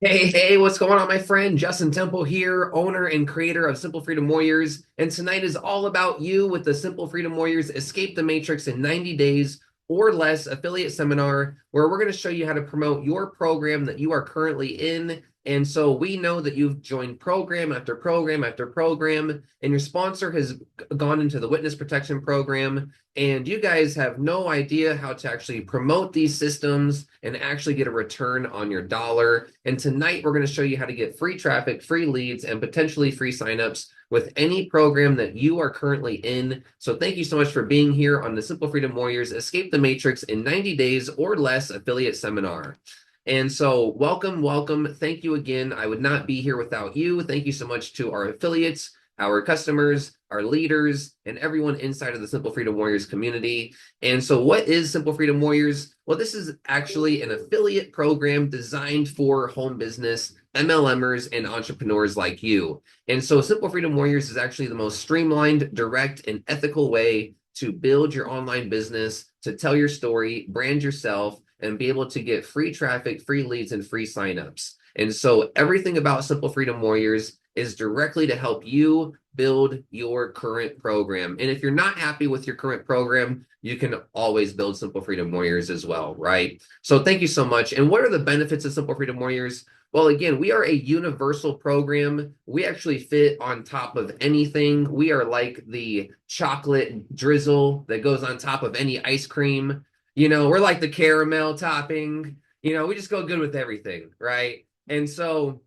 Hey, what's going on, my friend? Justin Temple here, owner and creator of Simple Freedom Warriors. And tonight is all about you with the Simple Freedom Warriors Escape the Matrix in 90 Days or Less affiliate seminar, where we're going to show you how to promote your program that you are currently in. And so we know that you've joined program after program after program, and your sponsor has gone into the witness protection program. And you guys have no idea how to actually promote these systems and actually get a return on your dollar. And tonight we're going to show you how to get free traffic, free leads, and potentially free signups with any program that you are currently in. So thank you so much for being here on the Simple Freedom Warriors Escape the Matrix in 90 Days or Less affiliate seminar. And so welcome, welcome. Thank you again. I would not be here without you. Thank you so much to our affiliates, our customers, our leaders, and everyone inside of the Simple Freedom Warriors community. And so what is Simple Freedom Warriors? Well, this is actually an affiliate program designed for home business, MLMers, and entrepreneurs like you. And so Simple Freedom Warriors is actually the most streamlined, direct, and ethical way to build your online business, to tell your story, brand yourself, and be able to get free traffic, free leads, and free signups. And so everything about Simple Freedom Warriors is directly to help you build your current program. And if you're not happy with your current program, you can always build Simple Freedom Warriors as well, right? So thank you so much. And what are the benefits of Simple Freedom Warriors? Well, again, we are a universal program. We actually fit on top of anything. We are like the chocolate drizzle that goes on top of any ice cream. We're like the caramel topping. We just go good with everything, right? And so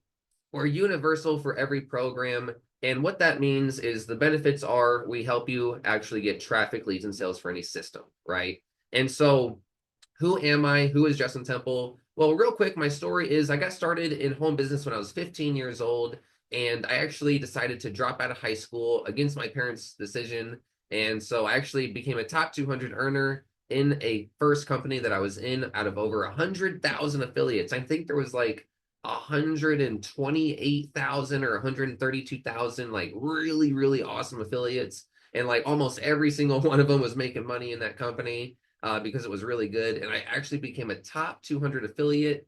we're universal for every program. And what that means is the benefits are we help you actually get traffic, leads, and sales for any system, right? And so who am I? Who is Justin Temple? Well, real quick, my story is I got started in home business when I was 15 years old, and I actually decided to drop out of high school against my parents' decision. And so I actually became a top 200 earner in a first company that I was in out of over 100,000 affiliates. I think there was like 128,000 or 132,000 like really, really awesome affiliates. And like almost every single one of them was making money in that company because it was really good. And I actually became a top 200 affiliate,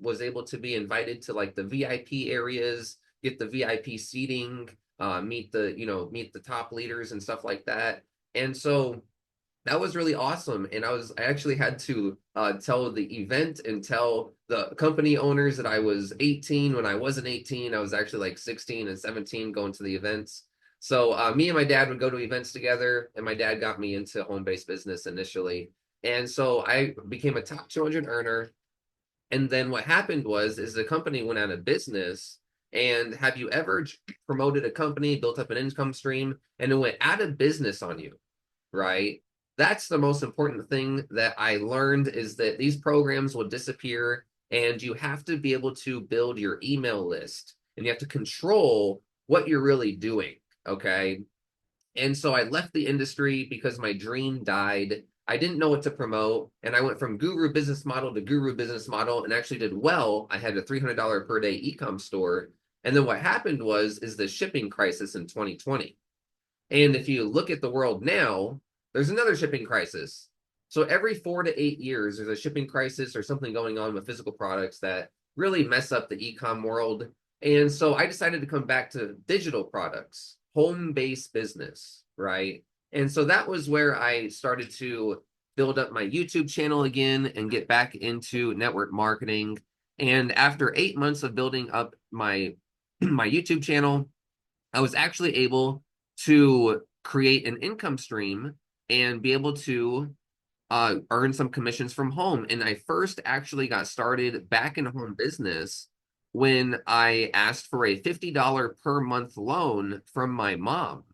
was able to be invited to like the VIP areas, get the VIP seating, meet the top leaders and stuff like that. And so that was really awesome. And I actually had to tell the event and tell the company owners that I was 18 when I wasn't 18. I was actually like 16 and 17 going to the events. So me and my dad would go to events together, and my dad got me into home-based business initially. And so I became a top 200 earner. And then what happened is the company went out of business. And have you ever promoted a company, built up an income stream, and it went out of business on you, right? That's the most important thing that I learned is that these programs will disappear, and you have to be able to build your email list, and you have to control what you're really doing. Okay. And so I left the industry because my dream died. I didn't know what to promote. And I went from guru business model to guru business model and actually did well. I had a $300 per day e-com store. And then what happened is the shipping crisis in 2020. And if you look at the world now, there's another shipping crisis. So every 4 to 8 years, there's a shipping crisis or something going on with physical products that really mess up the e-com world. And so I decided to come back to digital products, home-based business, right? And so that was where I started to build up my YouTube channel again and get back into network marketing. And after 8 months of building up my my YouTube channel, I was actually able to create an income stream and be able to earn some commissions from home. And I first actually got started back in home business when I asked for a $50 per month loan from my mom.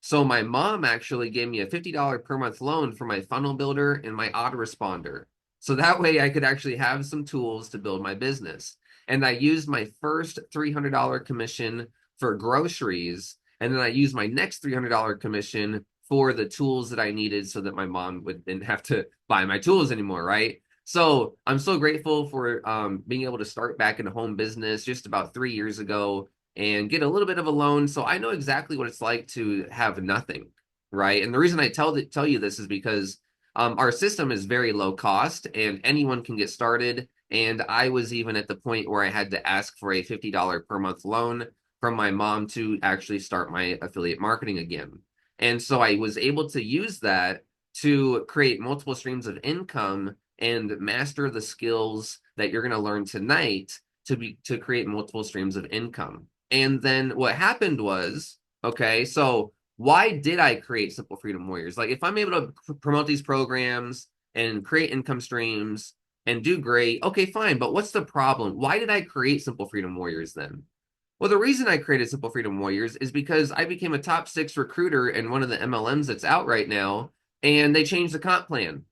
So my mom actually gave me a $50 per month loan for my funnel builder and my autoresponder. So that way I could actually have some tools to build my business. And I used my first $300 commission for groceries. And then I used my next $300 commission for the tools that I needed so that my mom didn't have to buy my tools anymore, right? So I'm so grateful for being able to start back in a home business just about 3 years ago and get a little bit of a loan. So I know exactly what it's like to have nothing, right? And the reason I tell you this is because our system is very low cost and anyone can get started. And I was even at the point where I had to ask for a $50 per month loan from my mom to actually start my affiliate marketing again. And so I was able to use that to create multiple streams of income and master the skills that you're going to learn tonight to create multiple streams of income. And then what happened was, okay, so why did I create Simple Freedom Warriors? Like if I'm able to promote these programs and create income streams and do great, okay, fine. But what's the problem? Why did I create Simple Freedom Warriors then? Well, the reason I created Simple Freedom Warriors is because I became a top 6 recruiter in one of the MLMs that's out right now, and they changed the comp plan.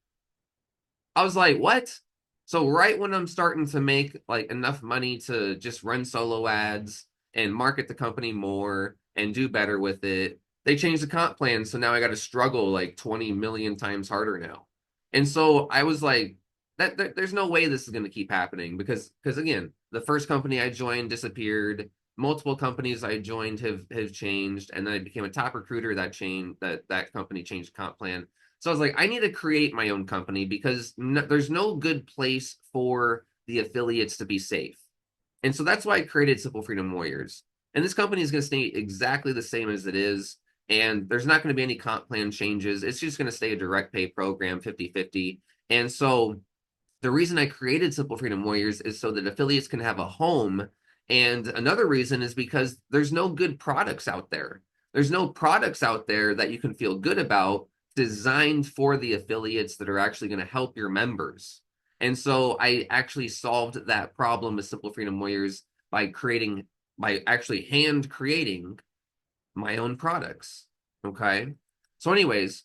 I was like, what? So right when I'm starting to make like enough money to just run solo ads and market the company more and do better with it, they changed the comp plan. So now I got to struggle like 20 million times harder now. And so I was like, there's no way this is going to keep happening because again, the first company I joined disappeared. Multiple companies I joined have changed, and then I became a top recruiter. That company changed comp plan. So I was like, I need to create my own company because there's no good place for the affiliates to be safe. And so that's why I created Simple Freedom Warriors. And this company is going to stay exactly the same as it is. And there's not going to be any comp plan changes. It's just going to stay a direct pay program, 50-50. And so the reason I created Simple Freedom Warriors is so that affiliates can have a home. And another reason is because there's no good products out there. There's no products out there that you can feel good about designed for the affiliates that are actually going to help your members. And so I actually solved that problem with Simple Freedom Warriors by actually hand creating my own products. Okay. So, anyways,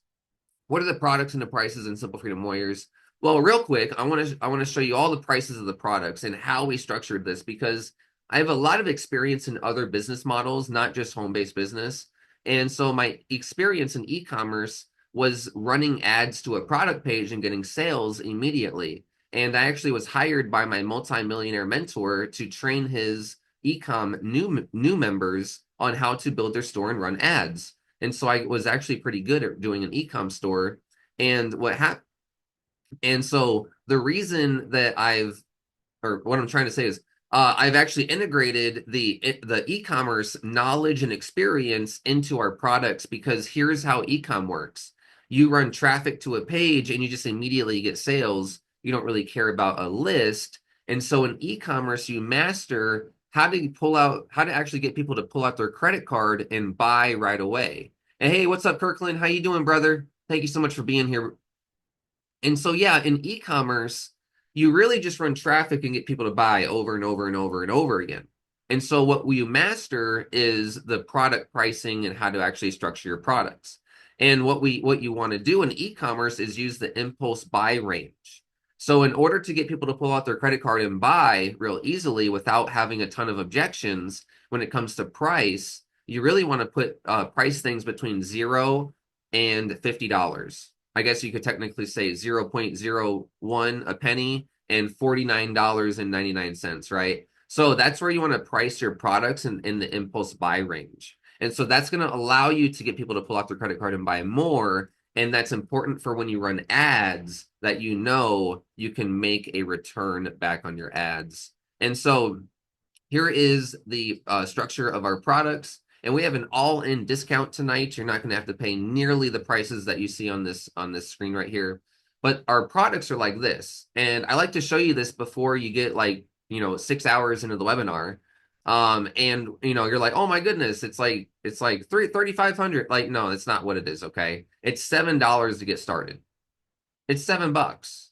what are the products and the prices in Simple Freedom Warriors? Well, real quick, I want to show you all the prices of the products and how we structured this because I have a lot of experience in other business models, not just home-based business. And so my experience in e-commerce was running ads to a product page and getting sales immediately. And I actually was hired by my multi-millionaire mentor to train his e-com new members on how to build their store and run ads. And so I was actually pretty good at doing an e-com store. And what happened? And so the reason that or what I'm trying to say is, I've actually integrated the e-commerce knowledge and experience into our products because here's how e-com works. You run traffic to a page and you just immediately get sales. You don't really care about a list. And so in e-commerce, you master how to actually get people to pull out their credit card and buy right away. And hey, what's up, Kirkland? How you doing, brother? Thank you so much for being here. And so, yeah, in e-commerce, you really just run traffic and get people to buy over and over and over and over again. And so what we master is the product pricing and how to actually structure your products. And what you want to do in e-commerce is use the impulse buy range. So in order to get people to pull out their credit card and buy real easily without having a ton of objections when it comes to price, you really want to put price things between 0 and $50. I guess you could technically say 0.01 a penny and $49.99, right? So that's where you want to price your products in the impulse buy range. And so that's going to allow you to get people to pull out their credit card and buy more. And that's important for when you run ads that you know you can make a return back on your ads. And so here is the structure of our products. And we have an all-in discount tonight. You're not going to have to pay nearly the prices that you see on this screen right here. But our products are like this. And I like to show you this before you get 6 hours into the webinar. And you're like, oh my goodness, it's like 3,500. Like, no, it's not what it is, okay? It's $7 to get started. It's $7.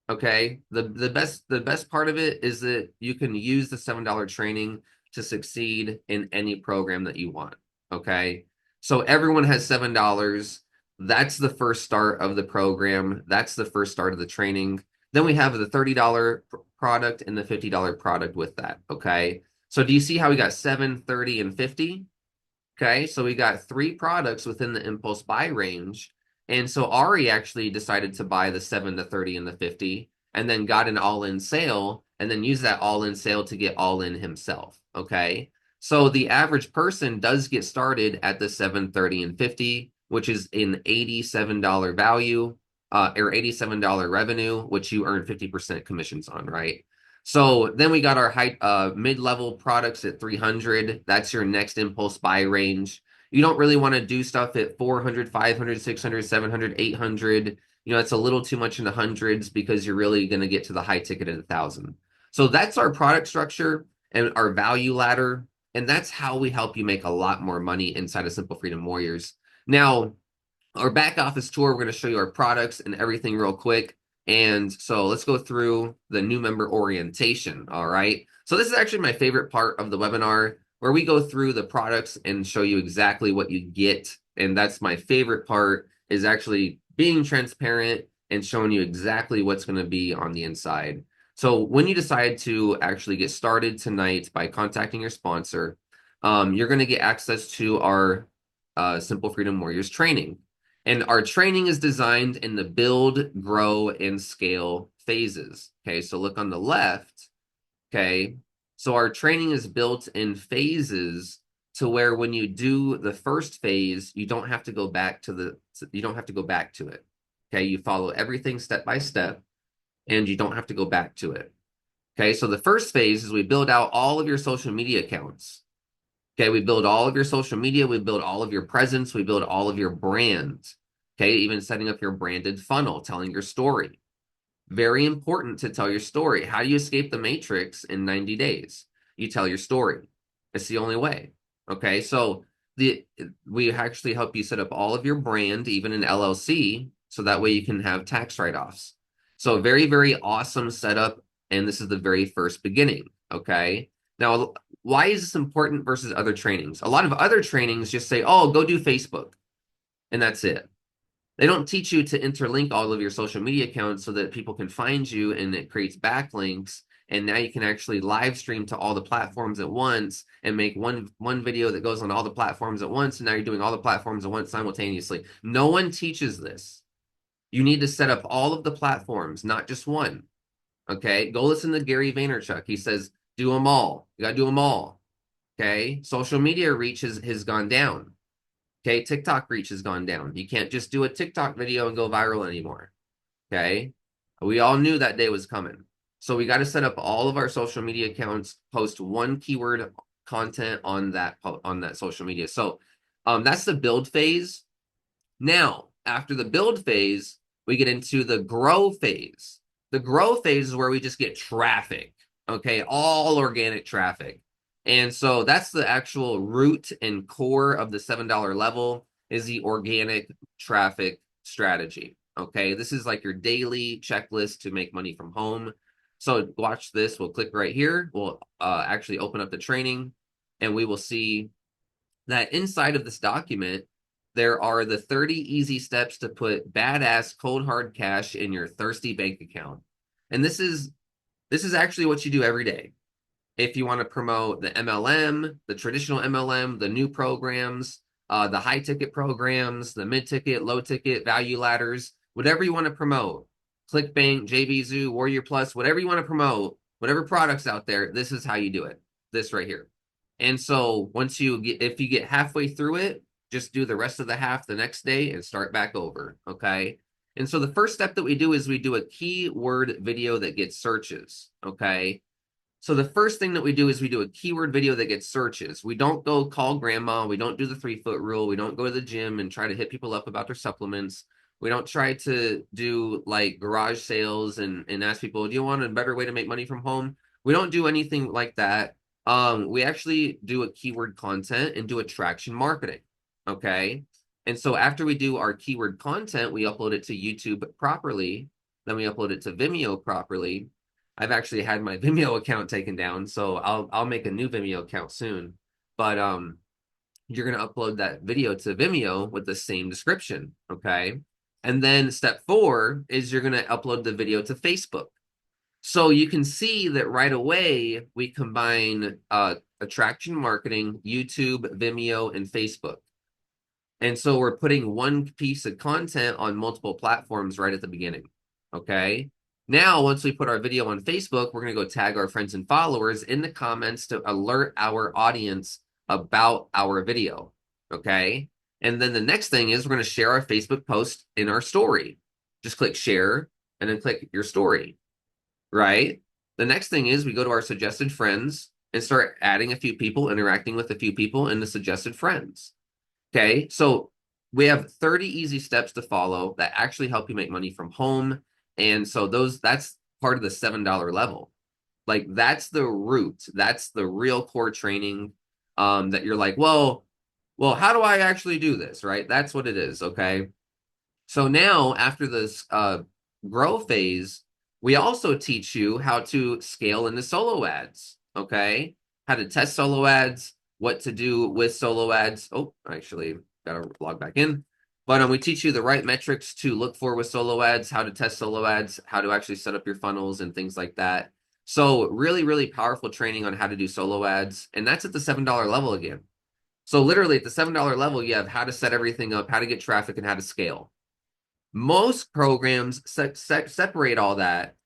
Okay. The best part of it is that you can use the $7 training to succeed in any program that you want. Okay. So everyone has $7. That's the first start of the program. That's the first start of the training. Then we have the $30 product and the $50 product with that. Okay. So do you see how we got 7, 30, and 50? Okay. So we got 3 products within the impulse buy range. And so Ari actually decided to buy the 7, the 30, and the 50, and then got an all-in sale, and then use that all-in sale to get all-in himself. Okay. So the average person does get started at the 7, 30, and 50, which is an $87 value. or $87 revenue, which you earn 50% commissions on, right? So then we got our mid-level products at 300. That's your next impulse buy range. You don't really want to do stuff at 400, 500, 600, 700, 800. It's a little too much in the hundreds because you're really going to get to the high ticket at 1,000. So that's our product structure and our value ladder. And that's how we help you make a lot more money inside of Simple Freedom Warriors. Now, our back office tour, we're going to show you our products and everything real quick. And so let's go through the new member orientation. All right. So this is actually my favorite part of the webinar where we go through the products and show you exactly what you get. And that's my favorite part, is actually being transparent and showing you exactly what's going to be on the inside. So when you decide to actually get started tonight by contacting your sponsor, you're going to get access to our Simple Freedom Warriors training. And our training is designed in the build, grow, and scale phases. Okay, so look on the left. Okay, so our training is built in phases to where when you do the first phase, you don't have to go back to it. Okay, you follow everything step by step, and you don't have to go back to it. Okay, so the first phase is we build out all of your social media accounts. Okay, we build all of your social media, we build all of your presence, we build all of your brands. Okay, even setting up your branded funnel, telling your story. Very important to tell your story. How do you escape the matrix in 90 days? You tell your story. It's the only way. Okay, so we actually help you set up all of your brand, even an LLC, so that way you can have tax write-offs. So very, very awesome setup, and this is the very first beginning. Okay, now why is this important versus other trainings? A lot of other trainings just say, oh, go do Facebook, and that's it. They don't teach you to interlink all of your social media accounts so that people can find you, and it creates backlinks. And now you can actually live stream to all the platforms at once and make one video that goes on all the platforms at once. And now you're doing all the platforms at once simultaneously. No one teaches this. You need to set up all of the platforms, not just one. Okay, go listen to Gary Vaynerchuk. He says, do them all. You got to do them all. Okay, social media reach has gone down. Okay, TikTok reach has gone down. You can't just do a TikTok video and go viral anymore. Okay, we all knew that day was coming. So we got to set up all of our social media accounts, post one keyword content on that social media. So that's the build phase. Now, after the build phase, we get into the grow phase. The grow phase is where we just get traffic. Okay, all organic traffic. And so that's the actual root and core of the $7 level, is the organic traffic strategy. Okay, this is like your daily checklist to make money from home. So watch this. We'll click right here. We'll actually open up the training, and we will see that inside of this document, there are the 30 easy steps to put badass cold hard cash in your thirsty bank account. And this is actually what you do every day. If you want to promote the MLM, the traditional MLM, the new programs, the high ticket programs, the mid ticket, low ticket, value ladders, whatever you want to promote, ClickBank, JVZoo, Warrior Plus, whatever you want to promote, whatever products out there, this is how you do it. This right here. And so if you get halfway through it, just do the rest of the half the next day and start back over. Okay. And so the first step that we do is we do a keyword video that gets searches. Okay. So the first thing that we do is we do a keyword video that gets searches. We don't go call grandma. We don't do the 3-foot rule. We don't go to the gym and try to hit people up about their supplements. We don't try to do like garage sales and ask people, do you want a better way to make money from home? We don't do anything like that. We actually do a keyword content and do attraction marketing. Okay. And so after we do our keyword content, we upload it to YouTube properly. Then we upload it to Vimeo properly. I've actually had my Vimeo account taken down, so I'll make a new Vimeo account soon. But you're gonna upload that video to Vimeo with the same description, okay? And then step 4 is you're gonna upload the video to Facebook. So you can see that right away we combine attraction marketing, YouTube, Vimeo, and Facebook. And so we're putting one piece of content on multiple platforms right at the beginning, okay? Now, once we put our video on Facebook, we're going to go tag our friends and followers in the comments to alert our audience about our video, okay? And then the next thing is we're going to share our Facebook post in our story. Just click share and then click your story, right? The next thing is we go to our suggested friends and start adding a few people, interacting with a few people in the suggested friends. Okay, so we have 30 easy steps to follow that actually help you make money from home. And so that's part of the $7 level. Like that's the root. That's the real core training that you're like, well, how do I actually do this? Right? That's what it is. Okay. So now after this grow phase, we also teach you how to scale into solo ads. Okay. How to test solo ads, what to do with solo ads. Oh, actually, gotta log back in. But we teach you the right metrics to look for with solo ads, how to test solo ads, how to actually set up your funnels and things like that. So really, really powerful training on how to do solo ads. And that's at the $7 level again. So literally at the $7 level, you have how to set everything up, how to get traffic, and how to scale. Most programs separate all that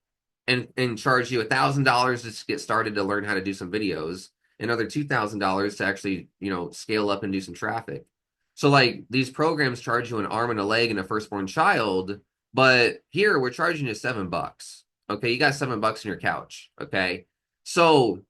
and charge you $1,000 to get started to learn how to do some videos, another $2,000 to actually, scale up and do some traffic. So like these programs charge you an arm and a leg and a firstborn child, but here we're charging you $7. Okay, you got $7 in your couch. Okay. So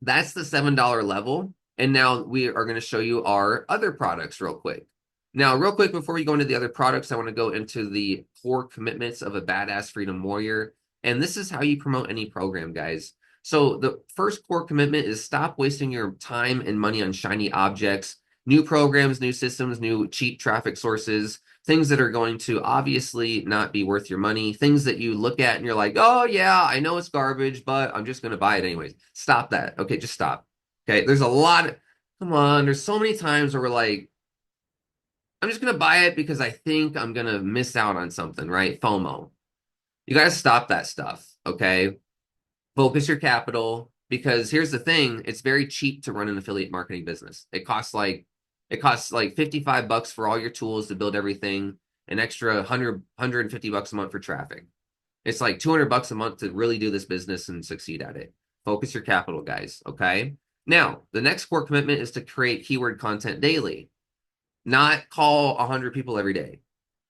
that's the $7 level. And now we are going to show you our other products real quick. Now, real quick, before we go into the other products, I want to go into the core commitments of a badass freedom warrior. And this is how you promote any program, guys. So the first core commitment is stop wasting your time and money on shiny objects, new programs, new systems, new cheap traffic sources, things that are going to obviously not be worth your money, things that you look at and you're like, oh, yeah, I know it's garbage, but I'm just going to buy it anyways. Stop that. Okay, just stop. Okay, there's a lot of, come on, there's so many times where we're like, I'm just going to buy it because I think I'm going to miss out on something, right? FOMO. You got to stop that stuff, okay? Focus your capital because here's the thing, it's very cheap to run an affiliate marketing business. It costs like $55 for all your tools to build everything, an extra $150 a month for traffic. It's like $200 a month to really do this business and succeed at it. Focus your capital, guys, okay? Now, the next core commitment is to create keyword content daily, not call 100 people every day.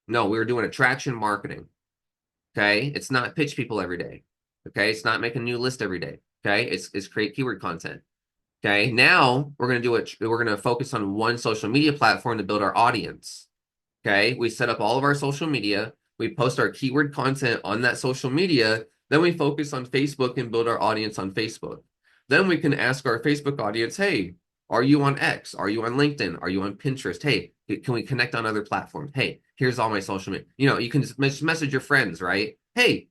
No, we were doing attraction marketing. Okay. It's not pitch people every day. Okay. It's not make a new list every day. Okay. It's create keyword content. Okay. Now we're going to do it. We're going to focus on one social media platform to build our audience. Okay. We set up all of our social media. We post our keyword content on that social media. Then we focus on Facebook and build our audience on Facebook. Then we can ask our Facebook audience, hey, are you on X? Are you on LinkedIn? Are you on Pinterest? Hey, can we connect on other platforms? Hey, here's all my social media. You can just message your friends, right? Hey,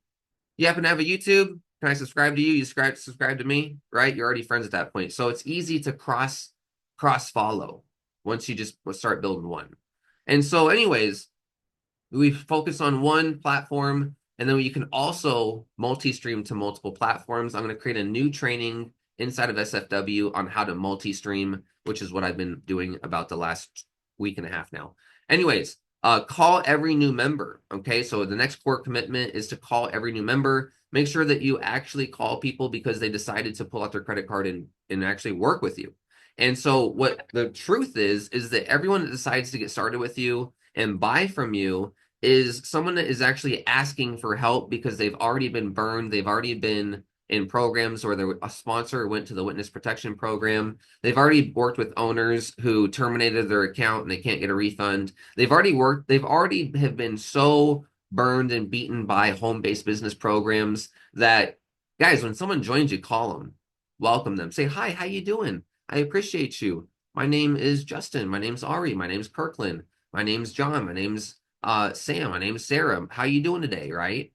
you happen to have a YouTube? Can I subscribe to you? You subscribe to me, right? You're already friends at that point. So it's easy to cross follow once you just start building one. And so, anyways, we focus on one platform, and then you can also multi-stream to multiple platforms. I'm going to create a new training inside of SFW on how to multi-stream, which is what I've been doing about the last week and a half now. Anyways, call every new member. Okay, so the next core commitment is to call every new member. Make sure that you actually call people because they decided to pull out their credit card and actually work with you. And so what the truth is that everyone that decides to get started with you and buy from you is someone that is actually asking for help because they've already been burned. They've already been in programs where a sponsor went to the witness protection program. They've already worked with owners who terminated their account and they can't get a refund. They've already have been so burned and beaten by home-based business programs that, guys, when someone joins you, call them, welcome them, say, hi, how you doing? I appreciate you. My name is Justin. My name's Ari. My name's Kirkland. My name's John. My name's Sam, my name's Sarah. How you doing today, right?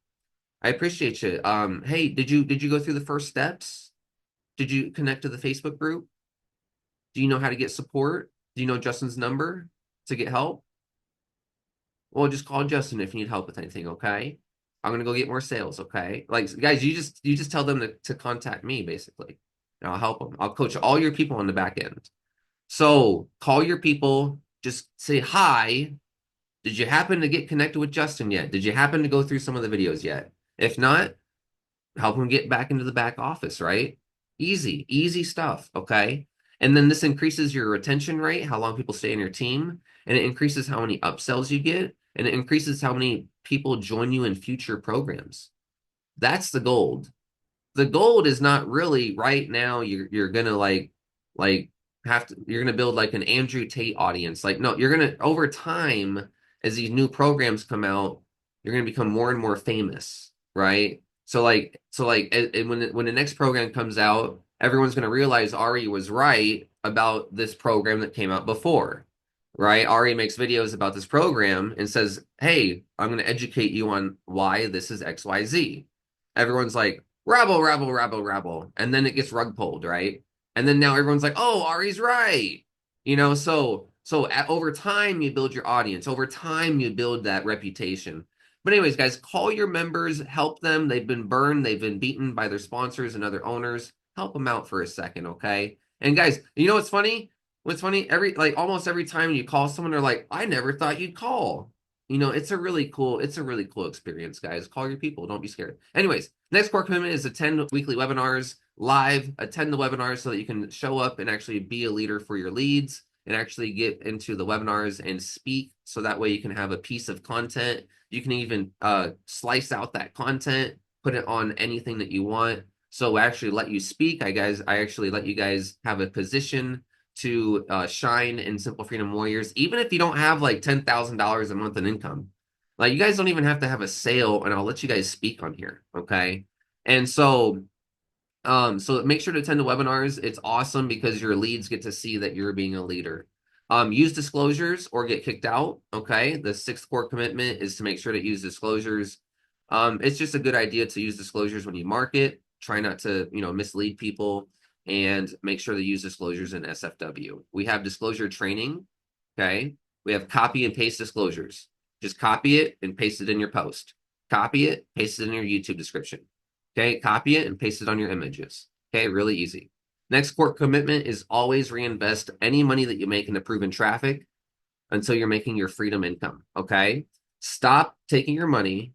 I appreciate you. Hey, did you go through the first steps? Did you connect to the Facebook group? Do you know how to get support? Do you know Justin's number to get help? Well, just call Justin if you need help with anything, okay? I'm gonna go get more sales, okay? Like guys, you just tell them to contact me basically. And I'll help them. I'll coach all your people on the back end. So call your people, just say hi. Did you happen to get connected with Justin yet? Did you happen to go through some of the videos yet? If not, help them get back into the back office, right? Easy, easy stuff, okay? And then this increases your retention rate, how long people stay in your team, and it increases how many upsells you get, and it increases how many people join you in future programs. That's the gold. The gold is not really right now you're gonna like have to you're gonna build like an Andrew Tate audience. Like no, you're gonna over time as these new programs come out, you're gonna become more and more famous, right? So when the next program comes out, everyone's gonna realize Ari was right about this program that came out before, right? Ari makes videos about this program and says, "Hey, I'm gonna educate you on why this is XYZ." Everyone's like, rabble, rabble, rabble, rabble. And then it gets rug pulled, right? And then now everyone's like, oh, Ari's right. Over time you build your audience. Over time you build that reputation. But anyways, guys, call your members, help them. They've been burned, they've been beaten by their sponsors and other owners. Help them out for a second, okay? And guys, you know what's funny? What's funny? Almost every time you call someone, they're like, I never thought you'd call. It's a really cool experience, guys. Call your people. Don't be scared. Anyways, next core commitment is attend weekly webinars live, attend the webinars so that you can show up and actually be a leader for your leads and actually get into the webinars and speak. So that way you can have a piece of content. You can even slice out that content, put it on anything that you want. So I actually let you speak. I actually let you guys have a position to shine in Simple Freedom Warriors, even if you don't have like $10,000 a month in income. Like you guys don't even have to have a sale, and I'll let you guys speak on here, okay? And so make sure to attend the webinars. It's awesome because your leads get to see that you're being a leader. Use disclosures or get kicked out, okay? The sixth core commitment is to make sure to use disclosures. It's just a good idea to use disclosures when you market. Try not to, mislead people and make sure to use disclosures in SFW. We have disclosure training, okay? We have copy and paste disclosures. Just copy it and paste it in your post. Copy it, paste it in your YouTube description. Okay, copy it and paste it on your images. Okay, really easy. Next core commitment is always reinvest any money that you make into proven traffic until you're making your freedom income. Okay, stop taking your money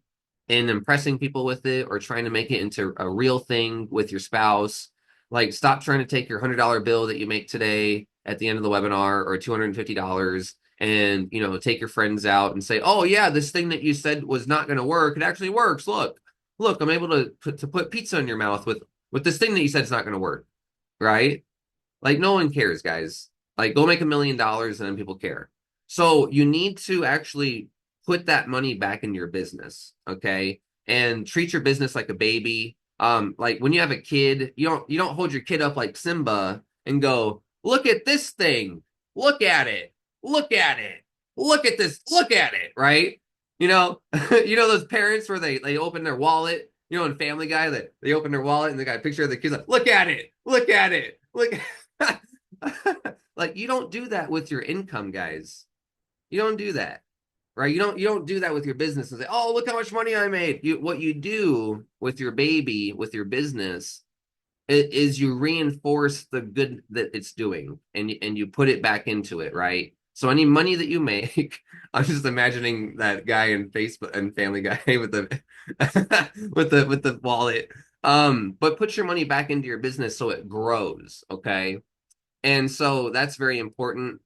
and impressing people with it or trying to make it into a real thing with your spouse. Like, stop trying to take your $100 bill that you make today at the end of the webinar or $250 and take your friends out and say, oh yeah, this thing that you said was not going to work, it actually works. Look, I'm able to put pizza in your mouth with this thing that you said is not going to work, right? Like no one cares, guys. Like go make $1 million and then people care. So you need to actually put that money back in your business, okay? And treat your business like a baby. Like when you have a kid, you don't hold your kid up like Simba and go, look at this thing, look at it, look at it, look at this, look at it, right? You know, those parents where they open their wallet, in Family Guy that they open their wallet and they got a picture of the kids like, look at it, look at it, look. Like you don't do that with your income, guys. You don't do that, right? You don't do that with your business and say, oh, look how much money I made. What you do with your baby, with your business, is you reinforce the good that it's doing and you put it back into it, right? So any money that you make, I'm just imagining that guy in Facebook and Family Guy with the with the wallet. But put your money back into your business so it grows, okay? And so that's very important.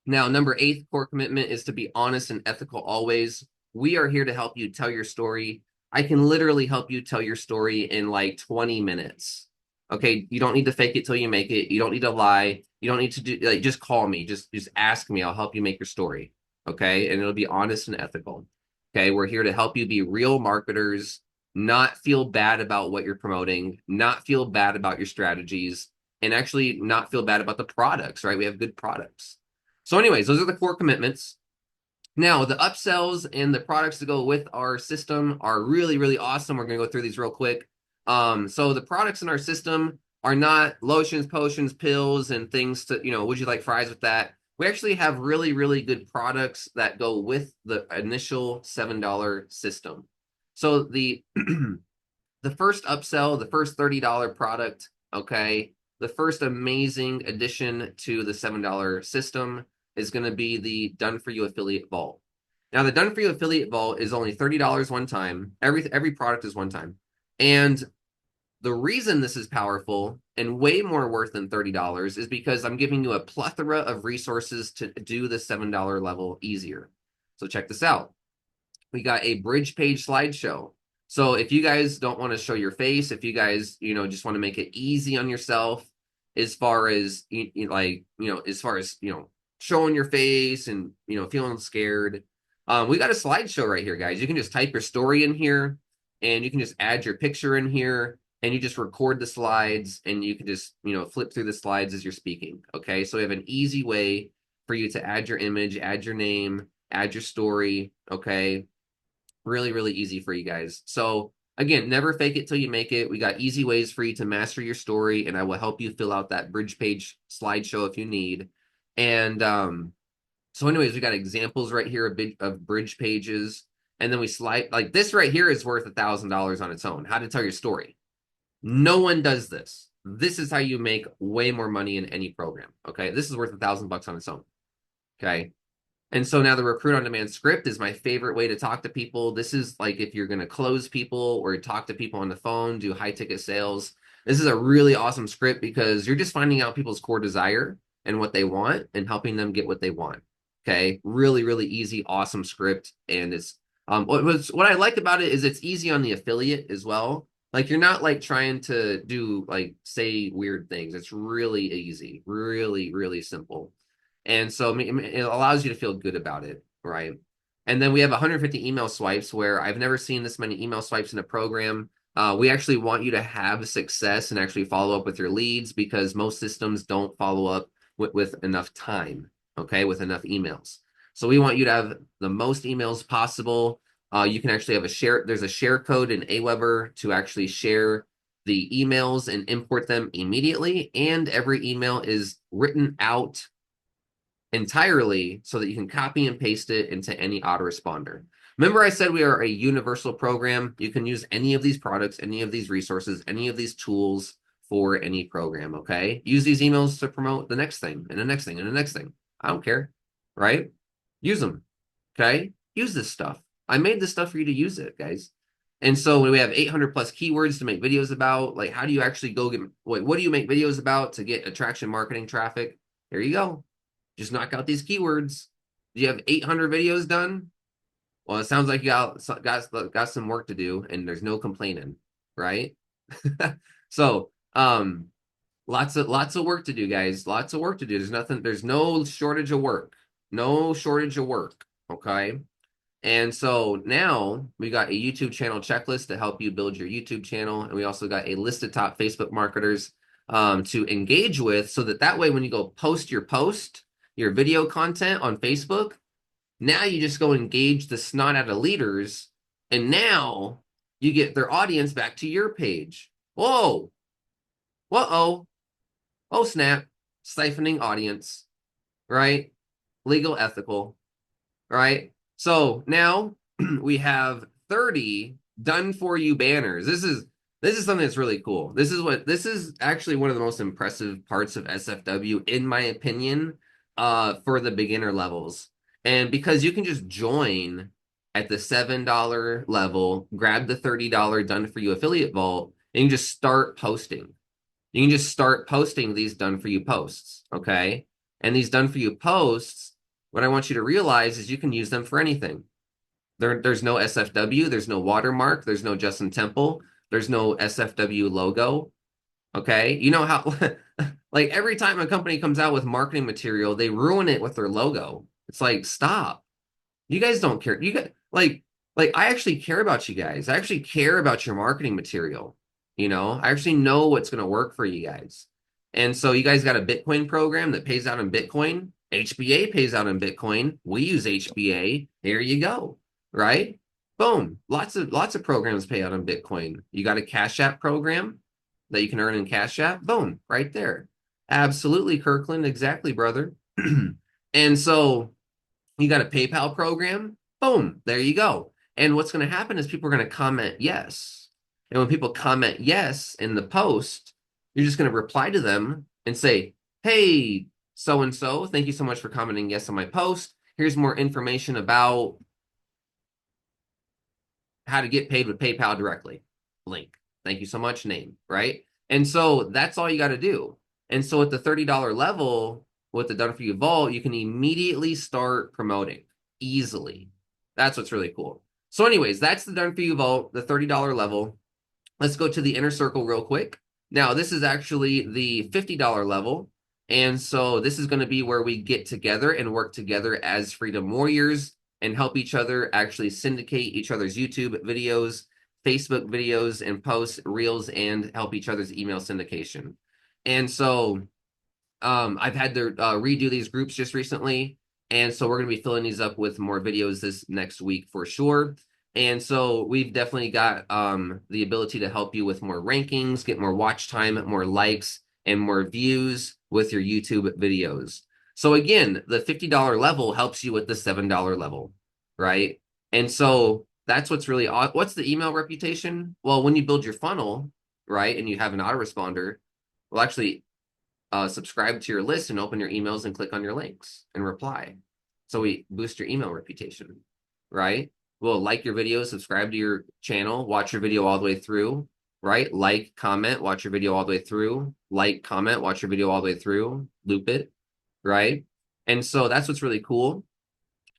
Now, number eight core commitment is to be honest and ethical always. We are here to help you tell your story. I can literally help you tell your story in like 20 minutes. Okay, you don't need to fake it till you make it. You don't need to lie. You don't need to do like just call me. Just ask me. I'll help you make your story. Okay, and it'll be honest and ethical. Okay, we're here to help you be real marketers, not feel bad about what you're promoting, not feel bad about your strategies, and actually not feel bad about the products, right? We have good products. So anyways, those are the core commitments. Now, the upsells and the products to go with our system are really, really awesome. We're going to go through these real quick. So the products in our system are not lotions, potions, pills, and things to, would you like fries with that? We actually have really, really good products that go with the initial $7 system. So the the first upsell, the first $30 product, okay, the first amazing addition to the $7 system is going to be the Done For You Affiliate Vault. Now, the Done For You Affiliate Vault is only $30 one time. Every product is one time. And the reason this is powerful and way more worth than $30 is because I'm giving you a plethora of resources to do the $7 level easier. So check this out. we got a bridge page slideshow. So if you guys don't want to show your face, if you guys, just want to make it easy on yourself as far as showing your face and, feeling scared, we got a slideshow right here, guys. You can just type your story in here and you can just add your picture in here and you just record the slides and you can just, flip through the slides as you're speaking. Okay. So we have an easy way for you to add your image, add your name, add your story. Okay. Really, really easy for you guys. So again, never fake it till you make it. We got easy ways for you to master your story, and I will help you fill out that bridge page slideshow if you need. And so anyways, we got examples right here of bridge pages. And then we slide like this right here is worth $1,000 on its own. How to tell your story. No one does this. This is how you make way more money in any program. Okay. This is worth $1,000 on its own. Okay. And so now the recruit on demand script is my favorite way to talk to people. This is like if you're going to close people or talk to people on the phone, do high ticket sales. This is a really awesome script because you're just finding out people's core desire and what they want and helping them get what they want. Okay. Really, really easy, awesome script. And it's what I like about it is it's easy on the affiliate as well. Like you're not like trying to do like say weird things. It's really easy, really, really simple. And so it allows you to feel good about it, right? And then we have 150 email swipes where I've never seen this many email swipes in a program. We actually want you to have success and actually follow up with your leads because most systems don't follow up with enough time, okay, with enough emails. So we want you to have the most emails possible. You can actually have there's a share code in Aweber to actually share the emails and import them immediately. And every email is written out entirely so that you can copy and paste it into any autoresponder. Remember I said we are a universal program. You can use any of these products, any of these resources, any of these tools for any program, okay? Use these emails to promote the next thing and the next thing and the next thing. I don't care, right? Use them, okay? Use this stuff. I made this stuff for you to use it, guys. And so when we have 800 plus keywords to make videos about, like how do you actually what do you make videos about to get attraction marketing traffic? Here you go. Just knock out these keywords. Do you have 800 videos done? Well, it sounds like you got some work to do, and there's no complaining, right? So, lots of work to do, guys. Lots of work to do. There's no shortage of work. No shortage of work. Okay. And so now we got a YouTube channel checklist to help you build your YouTube channel. And we also got a list of top Facebook marketers to engage with so that way when you go post your video content on Facebook, now you just go engage the snot out of leaders, and now you get their audience back to your page. Whoa. Whoa. Oh, snap. Siphoning audience, right? Legal, ethical, right? So now we have 30 done for you banners. This is something that's really cool. This is actually one of the most impressive parts of SFW, in my opinion, for the beginner levels. And because you can just join at the $7 level, grab the $30 done for you affiliate vault, and you can just start posting. You can just start posting these done for you posts, okay? And these done for you posts, what I want you to realize is you can use them for anything. There's no SFW, there's no watermark, there's no Justin Temple, there's no SFW logo. Okay. You know how like every time a company comes out with marketing material, they ruin it with their logo. It's like, stop. You guys don't care. You got like I actually care about you guys. I actually care about your marketing material. I actually know what's going to work for you guys. And so you guys got a Bitcoin program that pays out in Bitcoin. HBA pays out in Bitcoin. We use HBA. Here you go. Right? Boom. Lots of programs pay out in Bitcoin. You got a Cash App program that you can earn in Cash App. Boom. Right there. Absolutely, Kirkland. Exactly, brother. And so you got a PayPal program. Boom. There you go. And what's going to happen is people are going to comment yes. And when people comment yes in the post, you're just going to reply to them and say, hey, so-and-so, thank you so much for commenting yes on my post. Here's more information about how to get paid with PayPal directly. Link. Thank you so much. Name, right? And so that's all you got to do. And so at the $30 level with the Done For You Vault, you can immediately start promoting easily. That's what's really cool. So anyways, that's the Done For You Vault, the $30 level. Let's go to the inner circle real quick. Now, this is actually the $50 level. And so this is going to be where we get together and work together as Freedom Warriors and help each other actually syndicate each other's YouTube videos, Facebook videos, and posts, reels, and help each other's email syndication. And so I've had to redo these groups just recently. And so we're going to be filling these up with more videos this next week for sure. And so we've definitely got the ability to help you with more rankings, get more watch time, more likes, and more views with your YouTube videos. So again, the $50 level helps you with the $7 level, right? And so that's what's really odd. What's the email reputation? Well, when you build your funnel, right, and you have an autoresponder, well, actually, subscribe to your list and open your emails and click on your links and reply. So we boost your email reputation, right? We'll like your video, subscribe to your channel, watch your video all the way through, right? Like, comment, watch your video all the way through, like, comment, watch your video all the way through, loop it, right? And so that's what's really cool.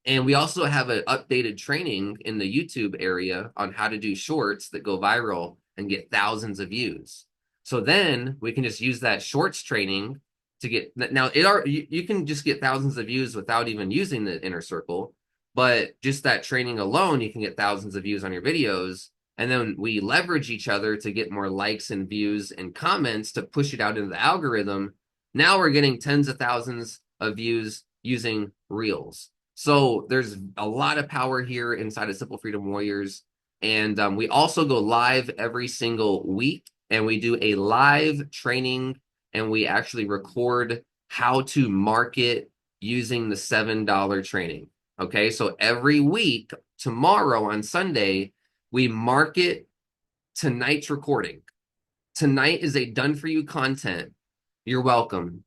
And we also have an updated training in the YouTube area on how to do shorts that go viral and get thousands of views. So then we can just use that shorts training to get now you can just get thousands of views without even using the inner circle, but just that training alone, you can get thousands of views on your videos. And then we leverage each other to get more likes and views and comments to push it out into the algorithm. Now we're getting tens of thousands of views using reels. So there's a lot of power here inside of Simple Freedom Warriors. And we also go live every single week, and we do a live training, and we actually record how to market using the $7 training. Okay, so every week, tomorrow on Sunday, we market tonight's recording. Tonight is a done for you content. You're welcome.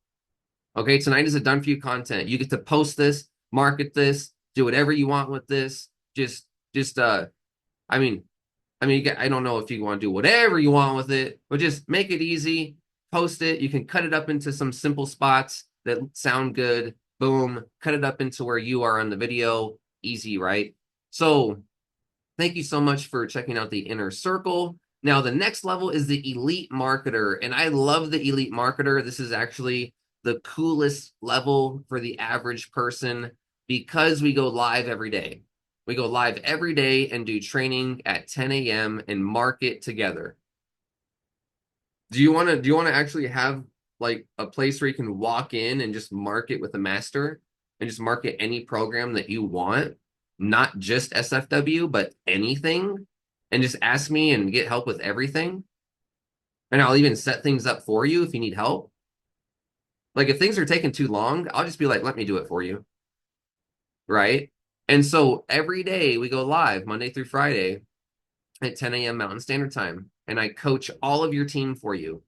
Okay, tonight is a done for you content. You get to post this, market this, do whatever you want with this. Just I mean, I don't know if you want to do whatever you want with it, but just make it easy, post it. You can cut it up into some simple spots that sound good. Boom, cut it up into where you are on the video. Easy, right? So thank you so much for checking out the inner circle. Now, the next level is the elite marketer, and I love the elite marketer. This is actually the coolest level for the average person because we go live every day. We go live every day and do training at 10 a.m. and market together. Do you want to actually have like a place where you can walk in and just market with a master and just market any program that you want, not just SFW, but anything, and just ask me and get help with everything? And I'll even set things up for you if you need help. Like if things are taking too long, I'll just be like, let me do it for you. Right? And so every day we go live Monday through Friday at 10 a.m. Mountain Standard Time. And I coach all of your team for you.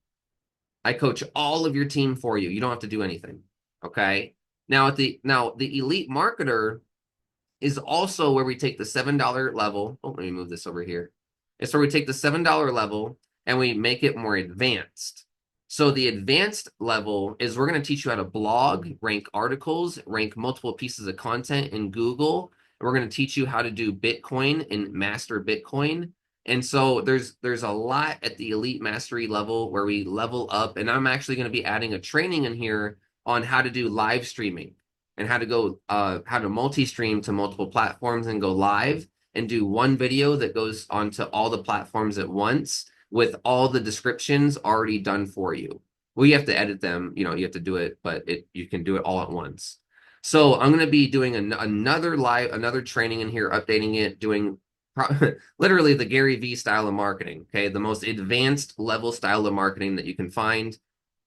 I coach all of your team for you. You don't have to do anything. Okay. Now the elite marketer is also where we take the $7 level. Oh, let me move this over here. It's where we take the $7 level and we make it more advanced. So the advanced level is we're going to teach you how to blog, rank articles, rank multiple pieces of content in Google. And we're going to teach you how to do Bitcoin and master Bitcoin. And so there's a lot at the elite mastery level where we level up. And I'm actually going to be adding a training in here on how to do live streaming and how to go how to multi-stream to multiple platforms and go live and do one video that goes onto all the platforms at once with all the descriptions already done for you. Well, you have to edit them, you have to do it, but you can do it all at once. So I'm going to be doing another training in here, updating it, doing literally the Gary V style of marketing. Okay, the most advanced level style of marketing that you can find.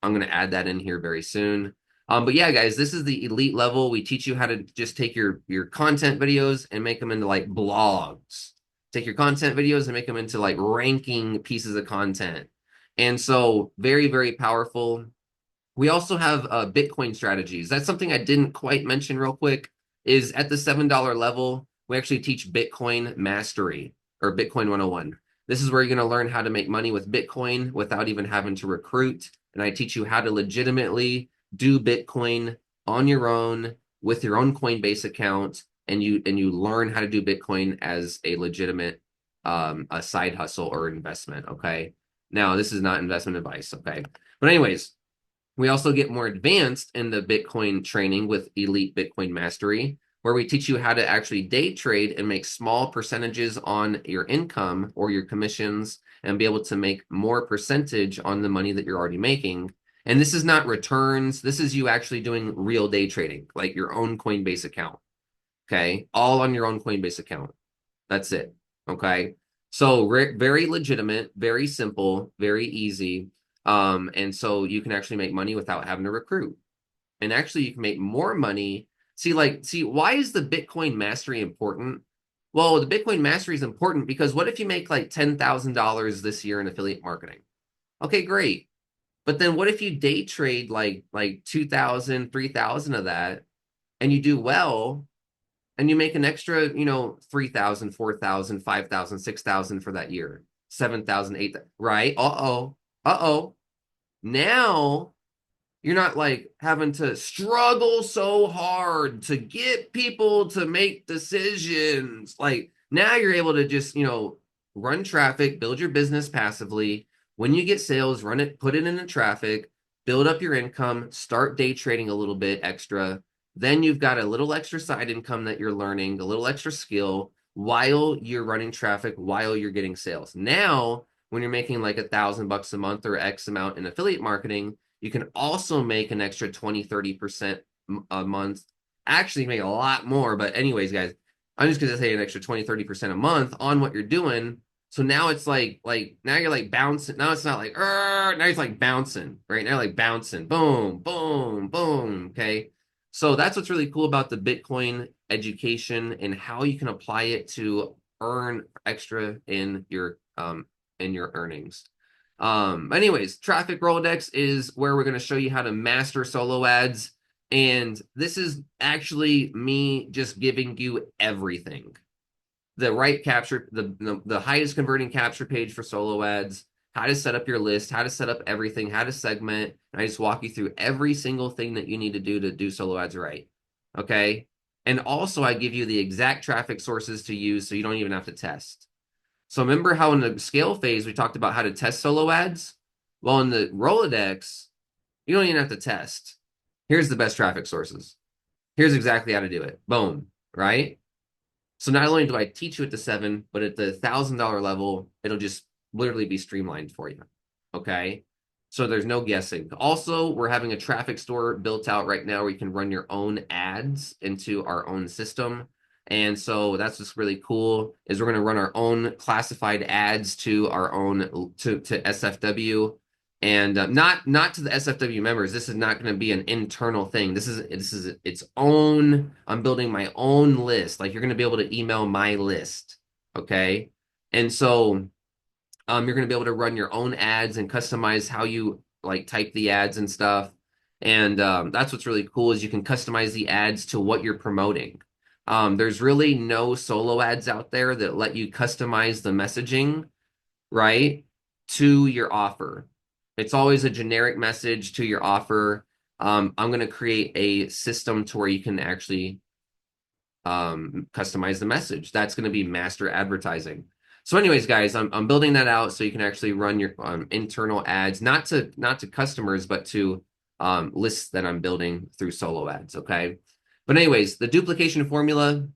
I'm going to add that in here very soon. But yeah, guys, this is the elite level. We teach you how to just take your content videos and make them into like blogs. Take your content videos and make them into like ranking pieces of content. And so very, very powerful. We also have Bitcoin strategies. That's something I didn't quite mention real quick is at the $7 level, we actually teach Bitcoin mastery or Bitcoin 101. This is where you're going to learn how to make money with Bitcoin without even having to recruit. And I teach you how to legitimately do Bitcoin on your own with your own Coinbase account and you learn how to do Bitcoin as a legitimate a side hustle or investment. Okay. Now, this is not investment advice. Okay. But anyways, we also get more advanced in the Bitcoin training with Elite Bitcoin Mastery, where we teach you how to actually day trade and make small percentages on your income or your commissions and be able to make more percentage on the money that you're already making. And this is not returns. This is you actually doing real day trading, like your own Coinbase account. Okay. All on your own Coinbase account. That's it. Okay. So very legitimate, very simple, very easy. And so you can actually make money without having to recruit. And actually you can make more money. See, why is the Bitcoin mastery important? Well, the Bitcoin mastery is important because what if you make like $10,000 this year in affiliate marketing? Okay, great. But then what if you day trade like 2,000, 3,000 of that and you do well and you make an extra, 3,000, 4,000, 5,000, 6,000 for that year, 7,000, 8,000, right? Uh-oh. Uh-oh. Now you're not like having to struggle so hard to get people to make decisions. Like now you're able to just, run traffic, build your business passively. When you get sales, run it, put it into traffic, build up your income, start day trading a little bit extra. Then you've got a little extra side income that you're learning, a little extra skill while you're running traffic, while you're getting sales. Now, when you're making like $1,000 a month or X amount in affiliate marketing, you can also make an extra 20, 30% a month. Actually, make a lot more. But, anyways, guys, I'm just going to say an extra 20, 30% a month on what you're doing. So now it's like now you're like bouncing. Now it's not like, now it's like bouncing, right? Now like bouncing, boom, boom, boom. Okay. So that's what's really cool about the Bitcoin education and how you can apply it to earn extra in your earnings. Anyways, Traffic Rolodex is where we're going to show you how to master solo ads. And this is actually me just giving you everything. The right capture, the highest converting capture page for solo ads, how to set up your list, how to set up everything, how to segment. And I just walk you through every single thing that you need to do solo ads right. Okay. And also I give you the exact traffic sources to use so you don't even have to test. So remember how in the scale phase we talked about how to test solo ads? Well, in the Rolodex, you don't even have to test. Here's the best traffic sources. Here's exactly how to do it. Boom, right? So not only do I teach you at the 7, but at the $1,000 level, it'll just literally be streamlined for you. Okay. So there's no guessing. Also, we're having a traffic store built out right now where you can run your own ads into our own system. And so that's just really cool is we're going to run our own classified ads to our own to SFW and not to the SFW members. This is not going to be an internal thing. This is its own. I'm building my own list. Like you're going to be able to email my list, okay? And so you're going to be able to run your own ads and customize how you like type the ads and stuff. And that's what's really cool is you can customize the ads to what you're promoting. There's really no solo ads out there that let you customize the messaging, right, to your offer. It's always a generic message to your offer. I'm going to create a system to where you can actually customize the message. That's going to be master advertising. So, anyways, guys, I'm building that out so you can actually run your internal ads, not to customers, but to lists that I'm building through solo ads. Okay. But anyways, the duplication formula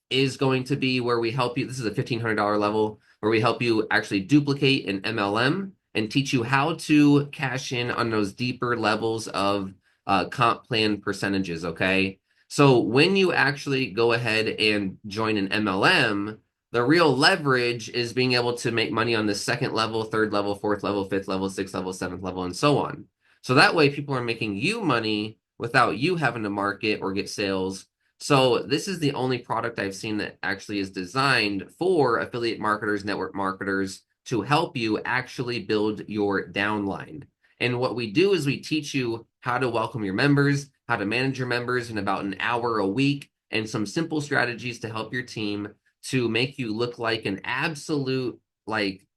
is going to be where we help you. This is a $1,500 level where we help you actually duplicate an MLM and teach you how to cash in on those deeper levels of comp plan percentages. Okay. So when you actually go ahead and join an MLM, the real leverage is being able to make money on the second level, third level, fourth level, fifth level, sixth level, seventh level, and so on. So that way people are making you money without you having to market or get sales. So this is the only product I've seen that actually is designed for affiliate marketers, network marketers to help you actually build your downline. And what we do is we teach you how to welcome your members, how to manage your members in about an hour a week, and some simple strategies to help your team to make you look like an absolute like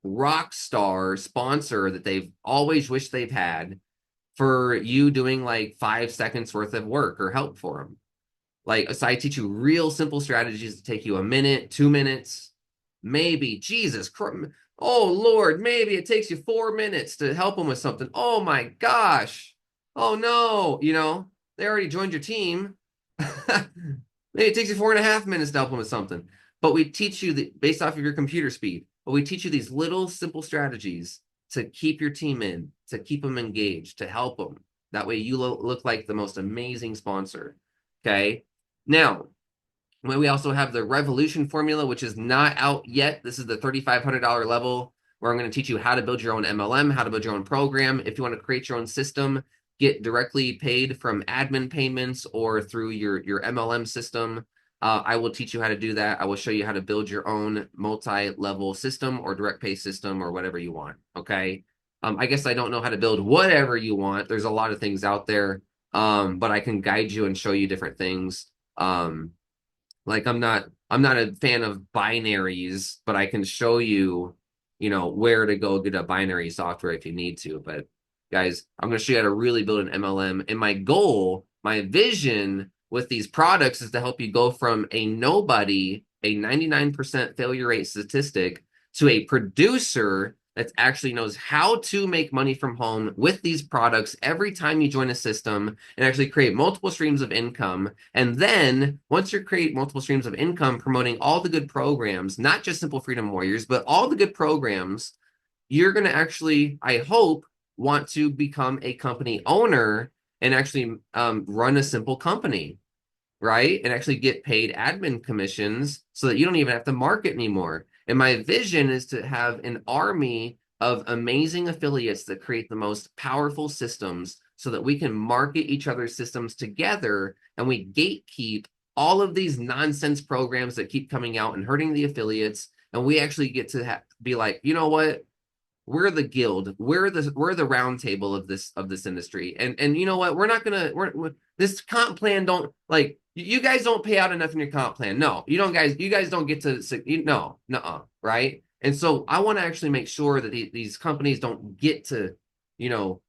rock star sponsor that they've always wished they've had for you doing like 5 seconds worth of work or help for them. Like, so I teach you real simple strategies that take you a minute, 2 minutes, maybe. Jesus Christ. Oh Lord, maybe it takes you 4 minutes to help them with something. Oh my gosh. Oh no. They already joined your team. Maybe it takes you 4.5 minutes to help them with something. But we teach you based off of your computer speed. But we teach you these little simple strategies to keep your team in, to keep them engaged, to help them. That way you look like the most amazing sponsor. Okay. Now, we also have the Revolution formula, which is not out yet. This is the $3,500 level where I'm going to teach you how to build your own MLM, how to build your own program. If you want to create your own system, get directly paid from admin payments or through your MLM system. I will teach you how to do that. I will show you how to build your own multi-level system or direct pay system or whatever you want. Okay. I guess I don't know how to build whatever you want. There's a lot of things out there, but I can guide you and show you different things. Like I'm not a fan of binaries, but I can show you, where to go get a binary software if you need to. But guys, I'm going to show you how to really build an MLM. And my goal, my vision with these products is to help you go from a nobody, a 99% failure rate statistic, to a producer that actually knows how to make money from home with these products every time you join a system and actually create multiple streams of income. And then once you create multiple streams of income, promoting all the good programs, not just Simple Freedom Warriors, but all the good programs, you're going to actually, I hope, want to become a company owner and actually run a simple company, right? And actually get paid admin commissions so that you don't even have to market anymore. And my vision is to have an army of amazing affiliates that create the most powerful systems so that we can market each other's systems together and we gatekeep all of these nonsense programs that keep coming out and hurting the affiliates. And we actually get to be like, you know what? We're the guild. We're the round table of this industry. And you know what? We're not gonna we're this comp plan don't like you guys don't pay out enough in your comp plan. No, you don't guys. You guys don't get to no, right? And so I want to actually make sure that these companies don't get to, you know,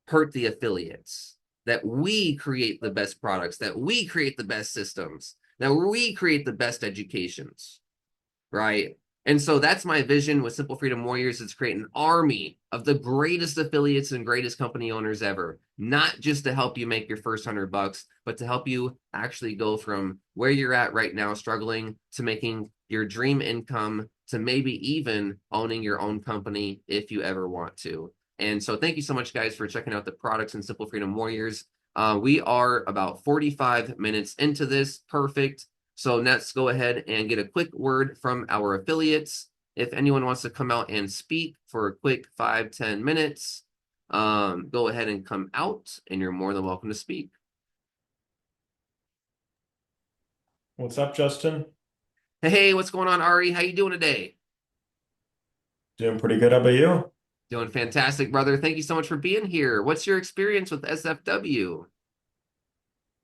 hurt the affiliates. That we create the best products. That we create the best systems. That we create the best educations, right? And so that's my vision with Simple Freedom Warriors is create an army of the greatest affiliates and greatest company owners ever, not just to help you make your first $100, but to help you actually go from where you're at right now, struggling, to making your dream income, to maybe even owning your own company if you ever want to. And so thank you so much, guys, for checking out the products in Simple Freedom Warriors. We are about 45 minutes into this. Perfect. So let's go ahead and get a quick word from our affiliates. If anyone wants to come out and speak for a quick 5-10 minutes, go ahead and come out and you're more than welcome to speak. What's up, Justin? Hey, what's going on, Ari? How you doing today? Doing pretty good. How about you? Doing fantastic, brother. Thank you so much for being here. What's your experience with SFW?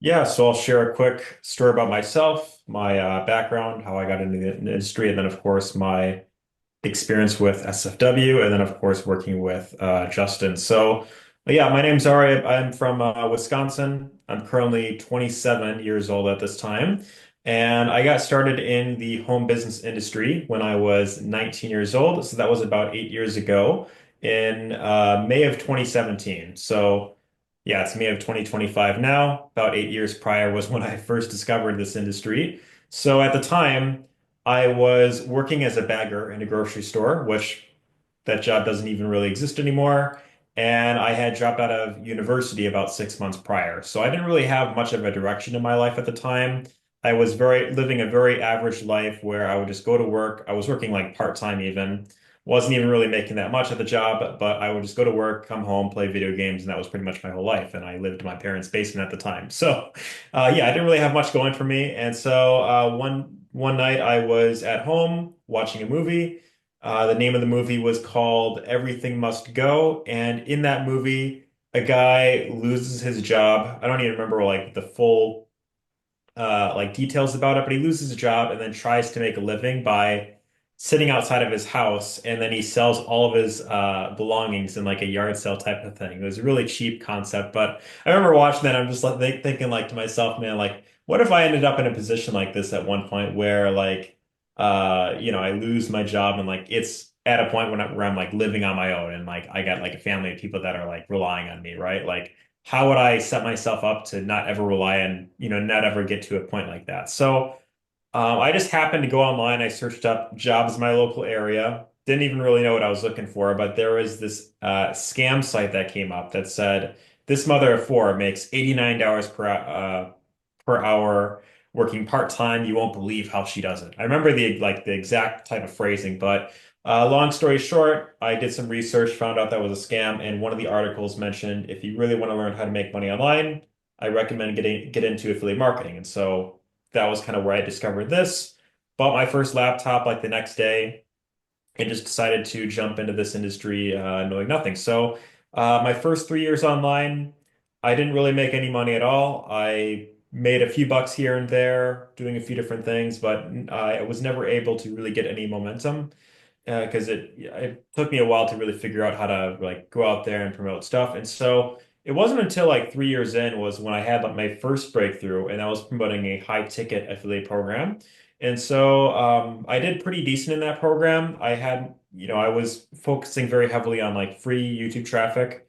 Yeah, so I'll share a quick story about myself, my background, how I got into the industry, and then, of course, my experience with SFW, and then, of course, working with Justin. So, yeah, my name's Ari. I'm from Wisconsin. I'm currently 27 years old at this time. And I got started in the home business industry when I was 19 years old. So that was about 8 years ago in May of 2017. So, yeah, it's May of 2025 now. About 8 years prior was when I first discovered this industry. So at the time, I was working as a bagger in a grocery store, which that job doesn't even really exist anymore. And I had dropped out of university about 6 months prior. So I didn't really have much of a direction in my life at the time. I was living a very average life where I would just go to work. I was working like part-time even. Wasn't even really making that much at the job, but I would just go to work, come home, play video games, and that was pretty much my whole life. And I lived in my parents' basement at the time. So yeah, I didn't really have much going for me. And so one night I was at home watching a movie. The name of the movie was called Everything Must Go, and in that movie, a guy loses his job. I don't even remember like the full like details about it, but he loses his job and then tries to make a living by sitting outside of his house, and then he sells all of his belongings in like a yard sale type of thing. It was a really cheap concept, but I remember watching that. I'm just like thinking like to myself, man, like what if I ended up in a position like this at one point where like I lose my job and like it's at a point where I'm like living on my own and like I got like a family of people that are like relying on me, right? Like how would I set myself up to not ever rely on, not ever get to a point like that? So I just happened to go online. I searched up jobs in my local area. Didn't even really know what I was looking for, but there was this scam site that came up that said this mother of four makes $89 per hour working part-time. You won't believe how she does it. I remember the exact type of phrasing, but long story short, I did some research, found out that was a scam, and one of the articles mentioned if you really want to learn how to make money online, I recommend get into affiliate marketing. And so that was kind of where I discovered this. Bought my first laptop like the next day and just decided to jump into this industry knowing nothing. So my first 3 years online, I didn't really make any money at all. I made a few bucks here and there doing a few different things, but I was never able to really get any momentum because it took me a while to really figure out how to like go out there and promote stuff. And so it wasn't until like 3 years in was when I had like my first breakthrough, and I was promoting a high ticket affiliate program. And so I did pretty decent in that program. I was focusing very heavily on like free YouTube traffic,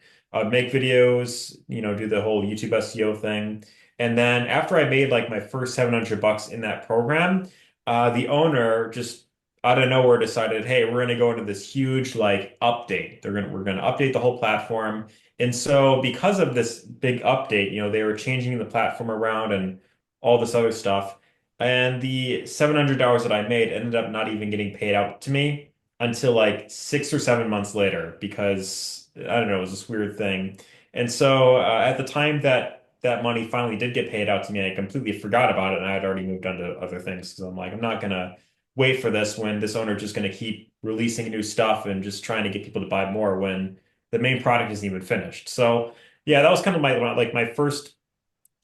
make videos, do the whole YouTube SEO thing. And then after I made like my first 700 bucks in that program, the owner just out of nowhere decided, hey, we're going to go into this huge like update. We're going to update the whole platform. And so because of this big update, they were changing the platform around and all this other stuff. And the $700 that I made ended up not even getting paid out to me until like 6 or 7 months later because I don't know, it was this weird thing. And so at the time that that money finally did get paid out to me, I completely forgot about it and I had already moved on to other things because I'm like, I'm not gonna wait for this when this owner is just going to keep releasing new stuff and just trying to get people to buy more when the main product isn't even finished. So yeah, that was kind of my first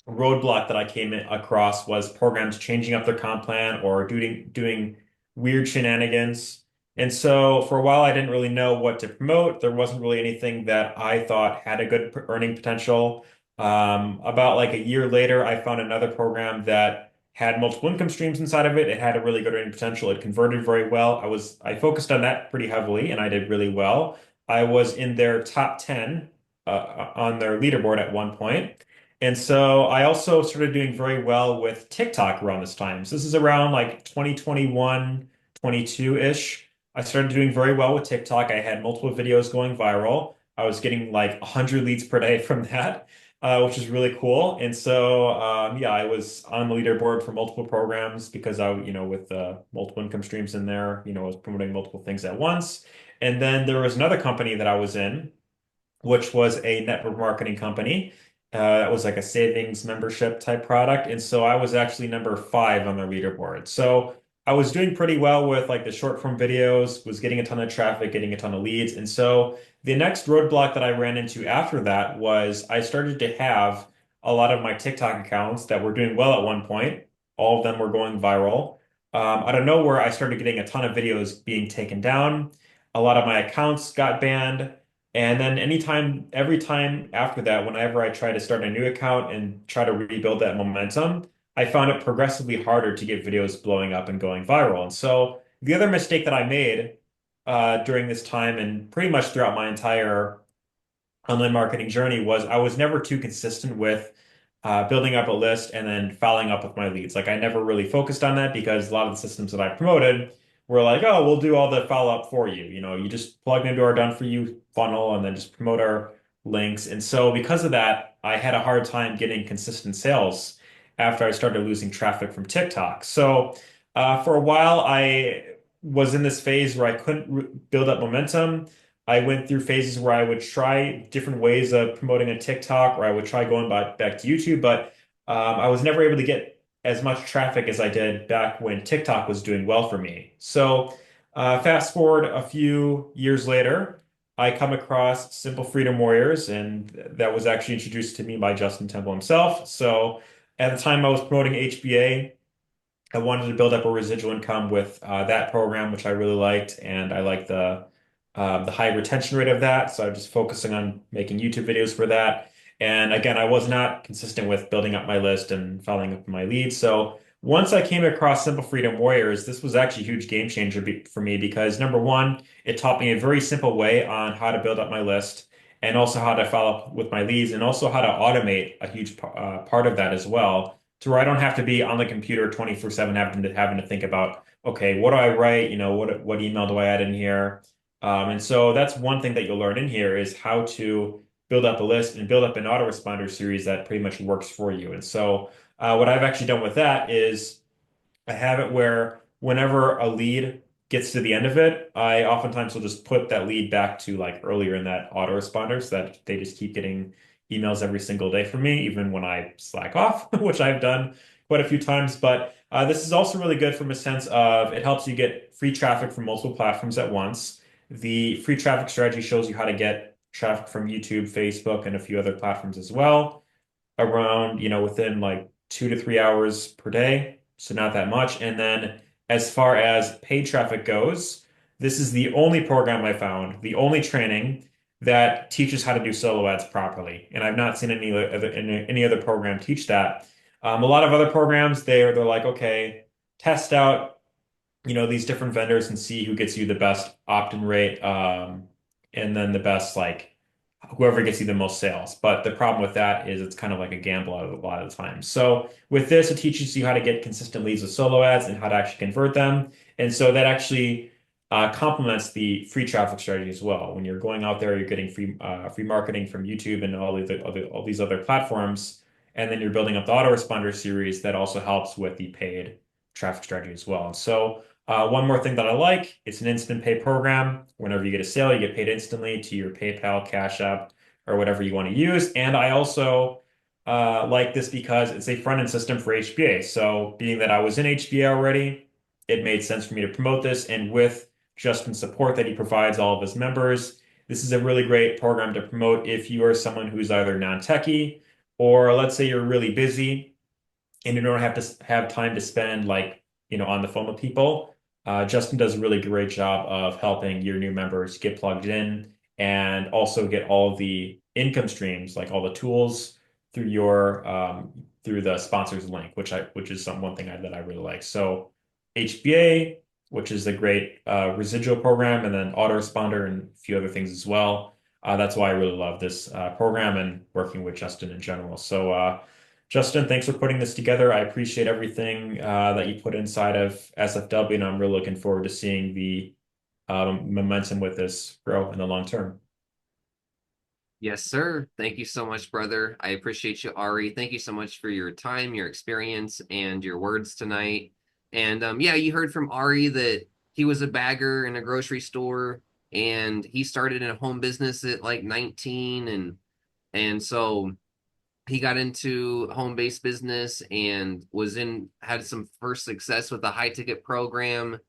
roadblock that I came across was programs changing up their comp plan or doing weird shenanigans. And so for a while, I didn't really know what to promote. There wasn't really anything that I thought had a good earning potential. About like a year later, I found another program that had multiple income streams inside of it. It had a really good earning potential. It converted very well. I focused on that pretty heavily, and I did really well. I was in their top 10 on their leaderboard at one point. And so I also started doing very well with TikTok around this time. So this is around like 2021, 22-ish. I started doing very well with TikTok. I had multiple videos going viral. I was getting like 100 leads per day from that, which is really cool. And so, yeah, I was on the leaderboard for multiple programs because with multiple income streams in there, I was promoting multiple things at once. And then there was another company that I was in which was a network marketing company. That was like a savings membership type product. And so I was actually number 5 on the leaderboard. So I was doing pretty well with like the short form videos, was getting a ton of traffic, getting a ton of leads. And so the next roadblock that I ran into after that was I started to have a lot of my TikTok accounts that were doing well at one point. All of them were going viral. Out of nowhere, I started getting a ton of videos being taken down. A lot of my accounts got banned. And then every time after that, whenever I try to start a new account and try to rebuild that momentum, I found it progressively harder to get videos blowing up and going viral. And so the other mistake that I made during this time and pretty much throughout my entire online marketing journey was I was never too consistent with building up a list and then following up with my leads. Like I never really focused on that because a lot of the systems that I promoted were like, oh, we'll do all the follow up for you. You just plug into our done for you funnel and then just promote our links. And so because of that, I had a hard time getting consistent sales after I started losing traffic from TikTok. So for a while, I was in this phase where I couldn't build up momentum. I went through phases where I would try different ways of promoting on TikTok, or I would try going back to YouTube, but I was never able to get as much traffic as I did back when TikTok was doing well for me. So, fast forward a few years later, I come across Simple Freedom Warriors, and that was actually introduced to me by Justin Temple himself. So, at the time I was promoting HBA, I wanted to build up a residual income with that program, which I really liked, and I liked the high retention rate of that. So I'm just focusing on making YouTube videos for that. And again, I was not consistent with building up my list and following up my leads. So once I came across Simple Freedom Warriors, this was actually a huge game changer for me because number one, it taught me a very simple way on how to build up my list and also how to follow up with my leads and also how to automate a huge part of that as well to where I don't have to be on the computer 24/7 having to think about, okay, what do I write? What email do I add in here? And so that's one thing that you'll learn in here is how to build up a list and build up an autoresponder series that pretty much works for you. And so what I've actually done with that is I have it where whenever a lead gets to the end of it, I oftentimes will just put that lead back to like earlier in that autoresponder so that they just keep getting emails every single day from me, even when I slack off, which I've done quite a few times. But this is also really good from a sense of it helps you get free traffic from multiple platforms at once. The free traffic strategy shows you how to get traffic from YouTube, Facebook, and a few other platforms as well around, within like 2 to 3 hours per day. So not that much. And then as far as paid traffic goes, this is the only program I found, the only training that teaches how to do solo ads properly. And I've not seen any other program teach that. A lot of other programs, they're like, okay, test out, these different vendors and see who gets you the best opt-in rate, and then the best like whoever gets you the most sales. But the problem with that is it's kind of like a gamble a lot of the time. So with this, it teaches you how to get consistent leads with solo ads and how to actually convert them. And so that actually complements the free traffic strategy as well. When you're going out there, you're getting free marketing from YouTube and all these other platforms, and then you're building up the autoresponder series that also helps with the paid traffic strategy as well. So one more thing that I like, it's an instant pay program. Whenever you get a sale, you get paid instantly to your PayPal, Cash App, or whatever you want to use. And I also like this because it's a front-end system for HBA. So being that I was in HBA already, it made sense for me to promote this. And with Justin's support that he provides all of his members, this is a really great program to promote if you are someone who's either non-techie or let's say you're really busy and you don't have to have time to spend like, on the phone with people. Justin does a really great job of helping your new members get plugged in and also get all the income streams, like all the tools through the sponsors link, which is one thing that I really like. So HBA, which is a great residual program, and then autoresponder and a few other things as well. That's why I really love this program and working with Justin in general. So Justin, thanks for putting this together. I appreciate everything that you put inside of SFW, and I'm really looking forward to seeing the momentum with this grow in the long term. Yes, sir. Thank you so much, brother. I appreciate you, Ari. Thank you so much for your time, your experience, and your words tonight. And yeah, you heard from Ari that he was a bagger in a grocery store and he started in a home business at like 19 and so he got into home-based business and had some first success with a high ticket program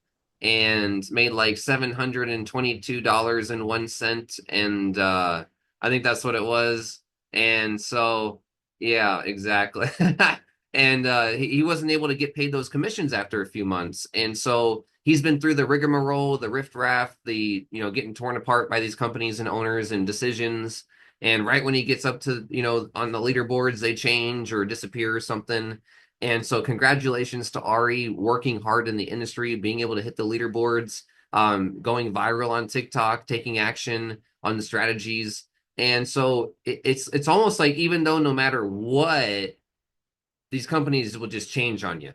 and made like $722.01 and I think that's what it was. And so yeah, exactly. And he wasn't able to get paid those commissions after a few months. And so he's been through the rigmarole, the riffraff, the getting torn apart by these companies and owners and decisions, and right when he gets up to, on the leaderboards, they change or disappear or something. And so, congratulations to Ari working hard in the industry, being able to hit the leaderboards, going viral on TikTok, taking action on the strategies. And so, it's almost like even though no matter what, these companies will just change on you.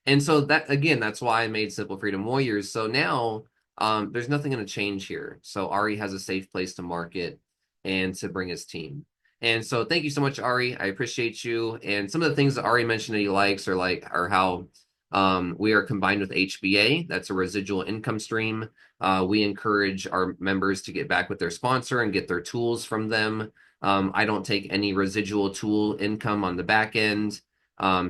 And so that again, that's why I made Simple Freedom Warriors. So now there's nothing going to change here. So Ari has a safe place to market and to bring his team. And so thank you so much, Ari. I appreciate you. And some of the things that Ari mentioned that he likes are how we are combined with HBA. That's a residual income stream. We encourage our members to get back with their sponsor and get their tools from them. I don't take any residual tool income on the back end.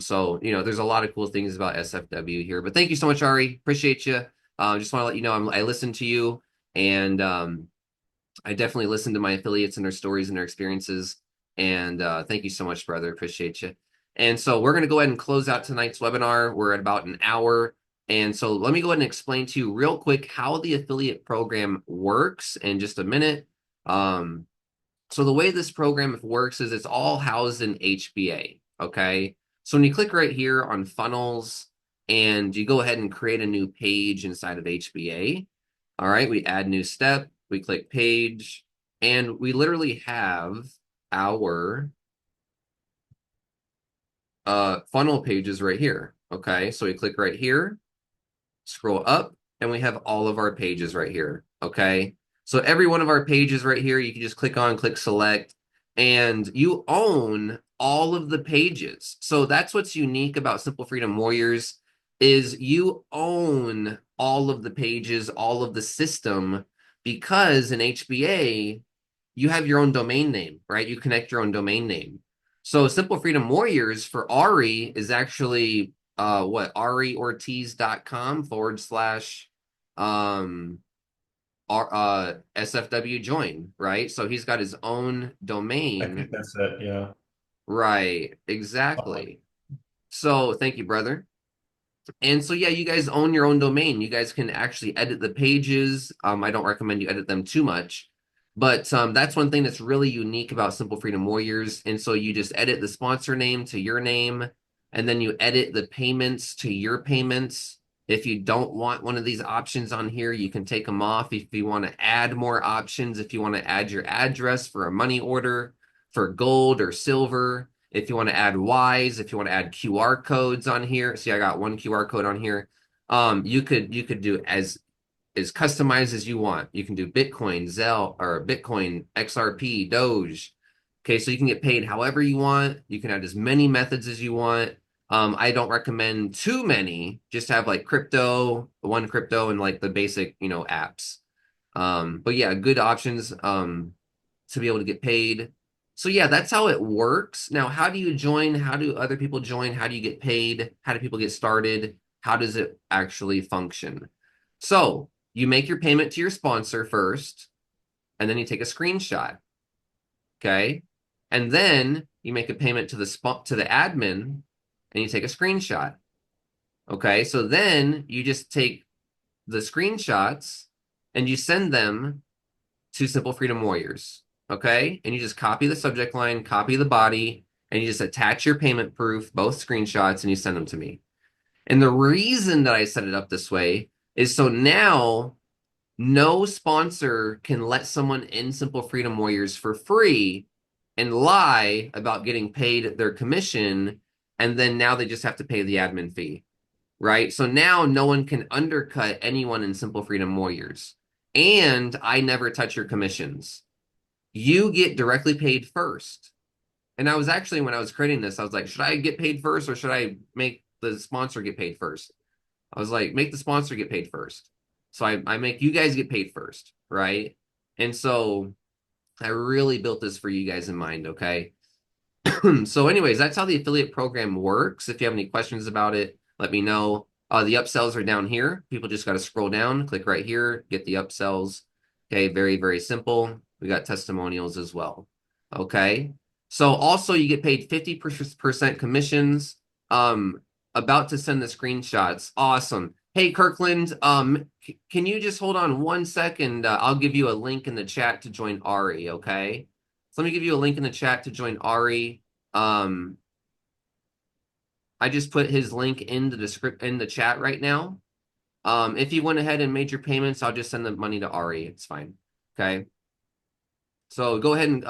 So there's a lot of cool things about SFW here. But thank you so much, Ari. Appreciate you. Just want to let you know I listened to you, and I definitely listen to my affiliates and their stories and their experiences. And thank you so much, brother. Appreciate you. And so we're going to go ahead and close out tonight's webinar. We're at about an hour. And so let me go ahead and explain to you real quick how the affiliate program works in just a minute. So the way this program works is it's all housed in HBA. Okay. So when you click right here on funnels and you go ahead and create a new page inside of HBA, all right, we add new step, we click page, and we literally have our funnel pages right here. Okay. So we click right here, scroll up, and we have all of our pages right here. Okay. So every one of our pages right here, you can just click on, click select, and you own all of the pages. So that's what's unique about Simple Freedom Warriors is you own all of the pages, all of the system, because in HBA, you have your own domain name, right? You connect your own domain name. So Simple Freedom Warriors for Ari is actually what ariortiz.com / SFW join, right? So he's got his own I think domain. that's it. Yeah. Right, exactly. So thank you, brother. And so, yeah, you guys own your own domain. You guys can actually edit the pages. I don't recommend you edit them too much, but that's one thing that's really unique about Simple Freedom Warriors. And so you just edit the sponsor name to your name, and then you edit the payments to your payments. If you don't want one of these options on here, you can take them off. If you want to add more options, if you want to add your address for a money order, for gold or silver, if you want to add Ys, if you want to add QR codes on here. See, I got one QR code on here. You could do as customized as you want. You can do Bitcoin, Zelle, or Bitcoin, XRP, Doge. Okay, so you can get paid however you want. You can add as many methods as you want. I don't recommend too many. Just have like crypto, one crypto, and like the basic, apps. But yeah, good options to be able to get paid. So yeah, that's how it works. Now, how do you join? How do other people join? How do you get paid? How do people get started? How does it actually function? So you make your payment to your sponsor first, and then you take a screenshot. Okay. And then you make a payment to the admin and you take a screenshot. Okay. So then you just take the screenshots and you send them to Simple Freedom Warriors. Okay. And you just copy the subject line, copy the body, and you just attach your payment proof, both screenshots, and you send them to me. And the reason that I set it up this way is so now no sponsor can let someone in Simple Freedom Warriors for free and lie about getting paid their commission. And then now they just have to pay the admin fee, right? So now no one can undercut anyone in Simple Freedom Warriors. And I never touch your commissions. You get directly paid first. And I was actually, when I was creating this, I was like, should I get paid first or should I make the sponsor get paid first? I was like, make the sponsor get paid first. So I make you guys get paid first, right? And so I really built this for you guys in mind, okay? So, anyways, that's how the affiliate program works. If you have any questions about it, let me know. The upsells are down here. People just got to scroll down, click right here, get the upsells. Okay, very, very simple. We got testimonials as well. Okay. So also you get paid 50% commissions. Um, about to send the screenshots. Awesome. Hey, Kirkland, can you just hold on 1 second? I'll give you a link in the chat to join Ari, okay? So let me give you a link in the chat to join Ari. Um, I just put his link in the chat right now. If you went ahead and made your payments, I'll just send the money to Ari. It's fine. Okay. So go ahead and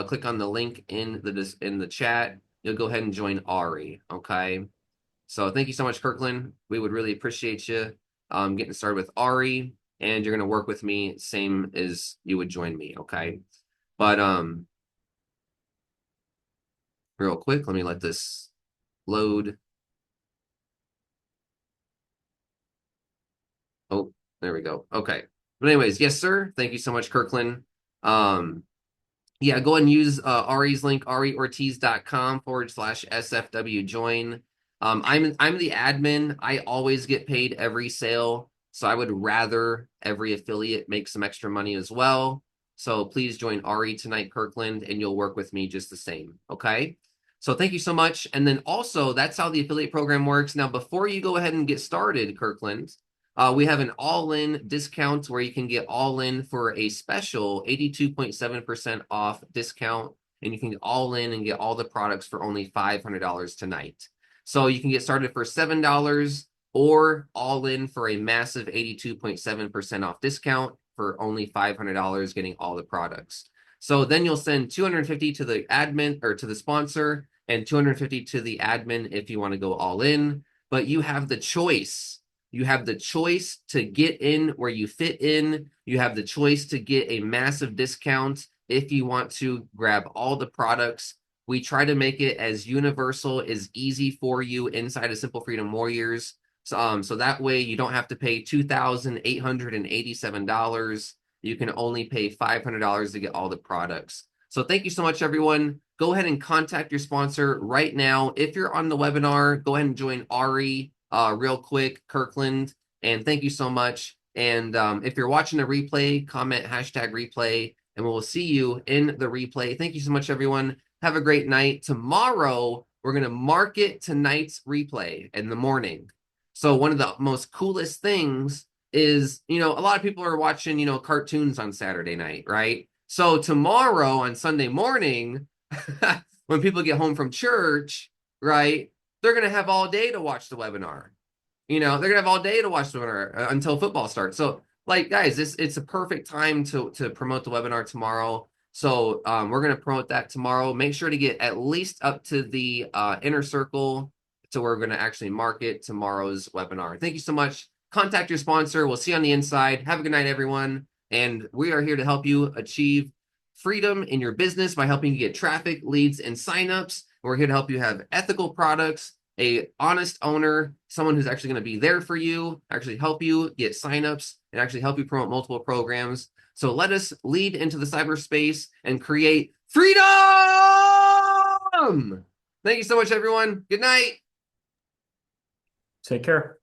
click on the link in the chat. You'll go ahead and join Ari. Okay. So thank you so much, Kirkland. We would really appreciate you getting started with Ari, and you're gonna work with me same as you would join me. Okay. But real quick, let me let this load. Oh, there we go. Okay. But anyways, yes, sir. Thank you so much, Kirkland. Um, yeah, go ahead and use Ari's link, ariortiz.com / SFW join. I'm the admin. I always get paid every sale. So I would rather every affiliate make some extra money as well. So please join Ari tonight, Kirkland, and you'll work with me just the same. Okay. So thank you so much. And then also, that's how the affiliate program works. Now, before you go ahead and get started, Kirkland, We have an all-in discount where you can get all-in for a special 82.7% off discount, and you can get all-in and get all the products for only $500 tonight. So you can get started for $7 or all-in for a massive 82.7% off discount for only $500 getting all the products. So then you'll send 250 to the admin or to the sponsor and 250 to the admin if you want to go all in. But you have the choice. You have the choice to get in where you fit in. You have the choice to get a massive discount if you want to grab all the products. We try to make it as universal, as easy for you inside of Simple Freedom Warriors. So that way you don't have to pay $2,887. You can only pay $500 to get all the products. So thank you so much, everyone. Go ahead and contact your sponsor right now. If you're on the webinar, go ahead and join Ari real quick, Kirkland. And thank you so much. And if you're watching the replay, comment #replay, and we'll see you in the replay. Thank you so much, everyone. Have a great night. Tomorrow, we're going to market tonight's replay in the morning. So one of the most coolest things is, a lot of people are watching, cartoons on Saturday night, right? So tomorrow on Sunday morning, when people get home from church, right, they're going to have all day to watch the webinar. They're going to have all day to watch the webinar until football starts. So, guys, it's a perfect time to promote the webinar tomorrow. So we're going to promote that tomorrow. Make sure to get at least up to the inner circle so we're going to actually market tomorrow's webinar. Thank you so much. Contact your sponsor. We'll see you on the inside. Have a good night, everyone. And we are here to help you achieve freedom in your business by helping you get traffic, leads, and signups. We're here to help you have ethical products, a honest owner, someone who's actually going to be there for you, actually help you get signups, and actually help you promote multiple programs. So let us lead into the cyberspace and create freedom. Thank you so much, everyone. Good night. Take care.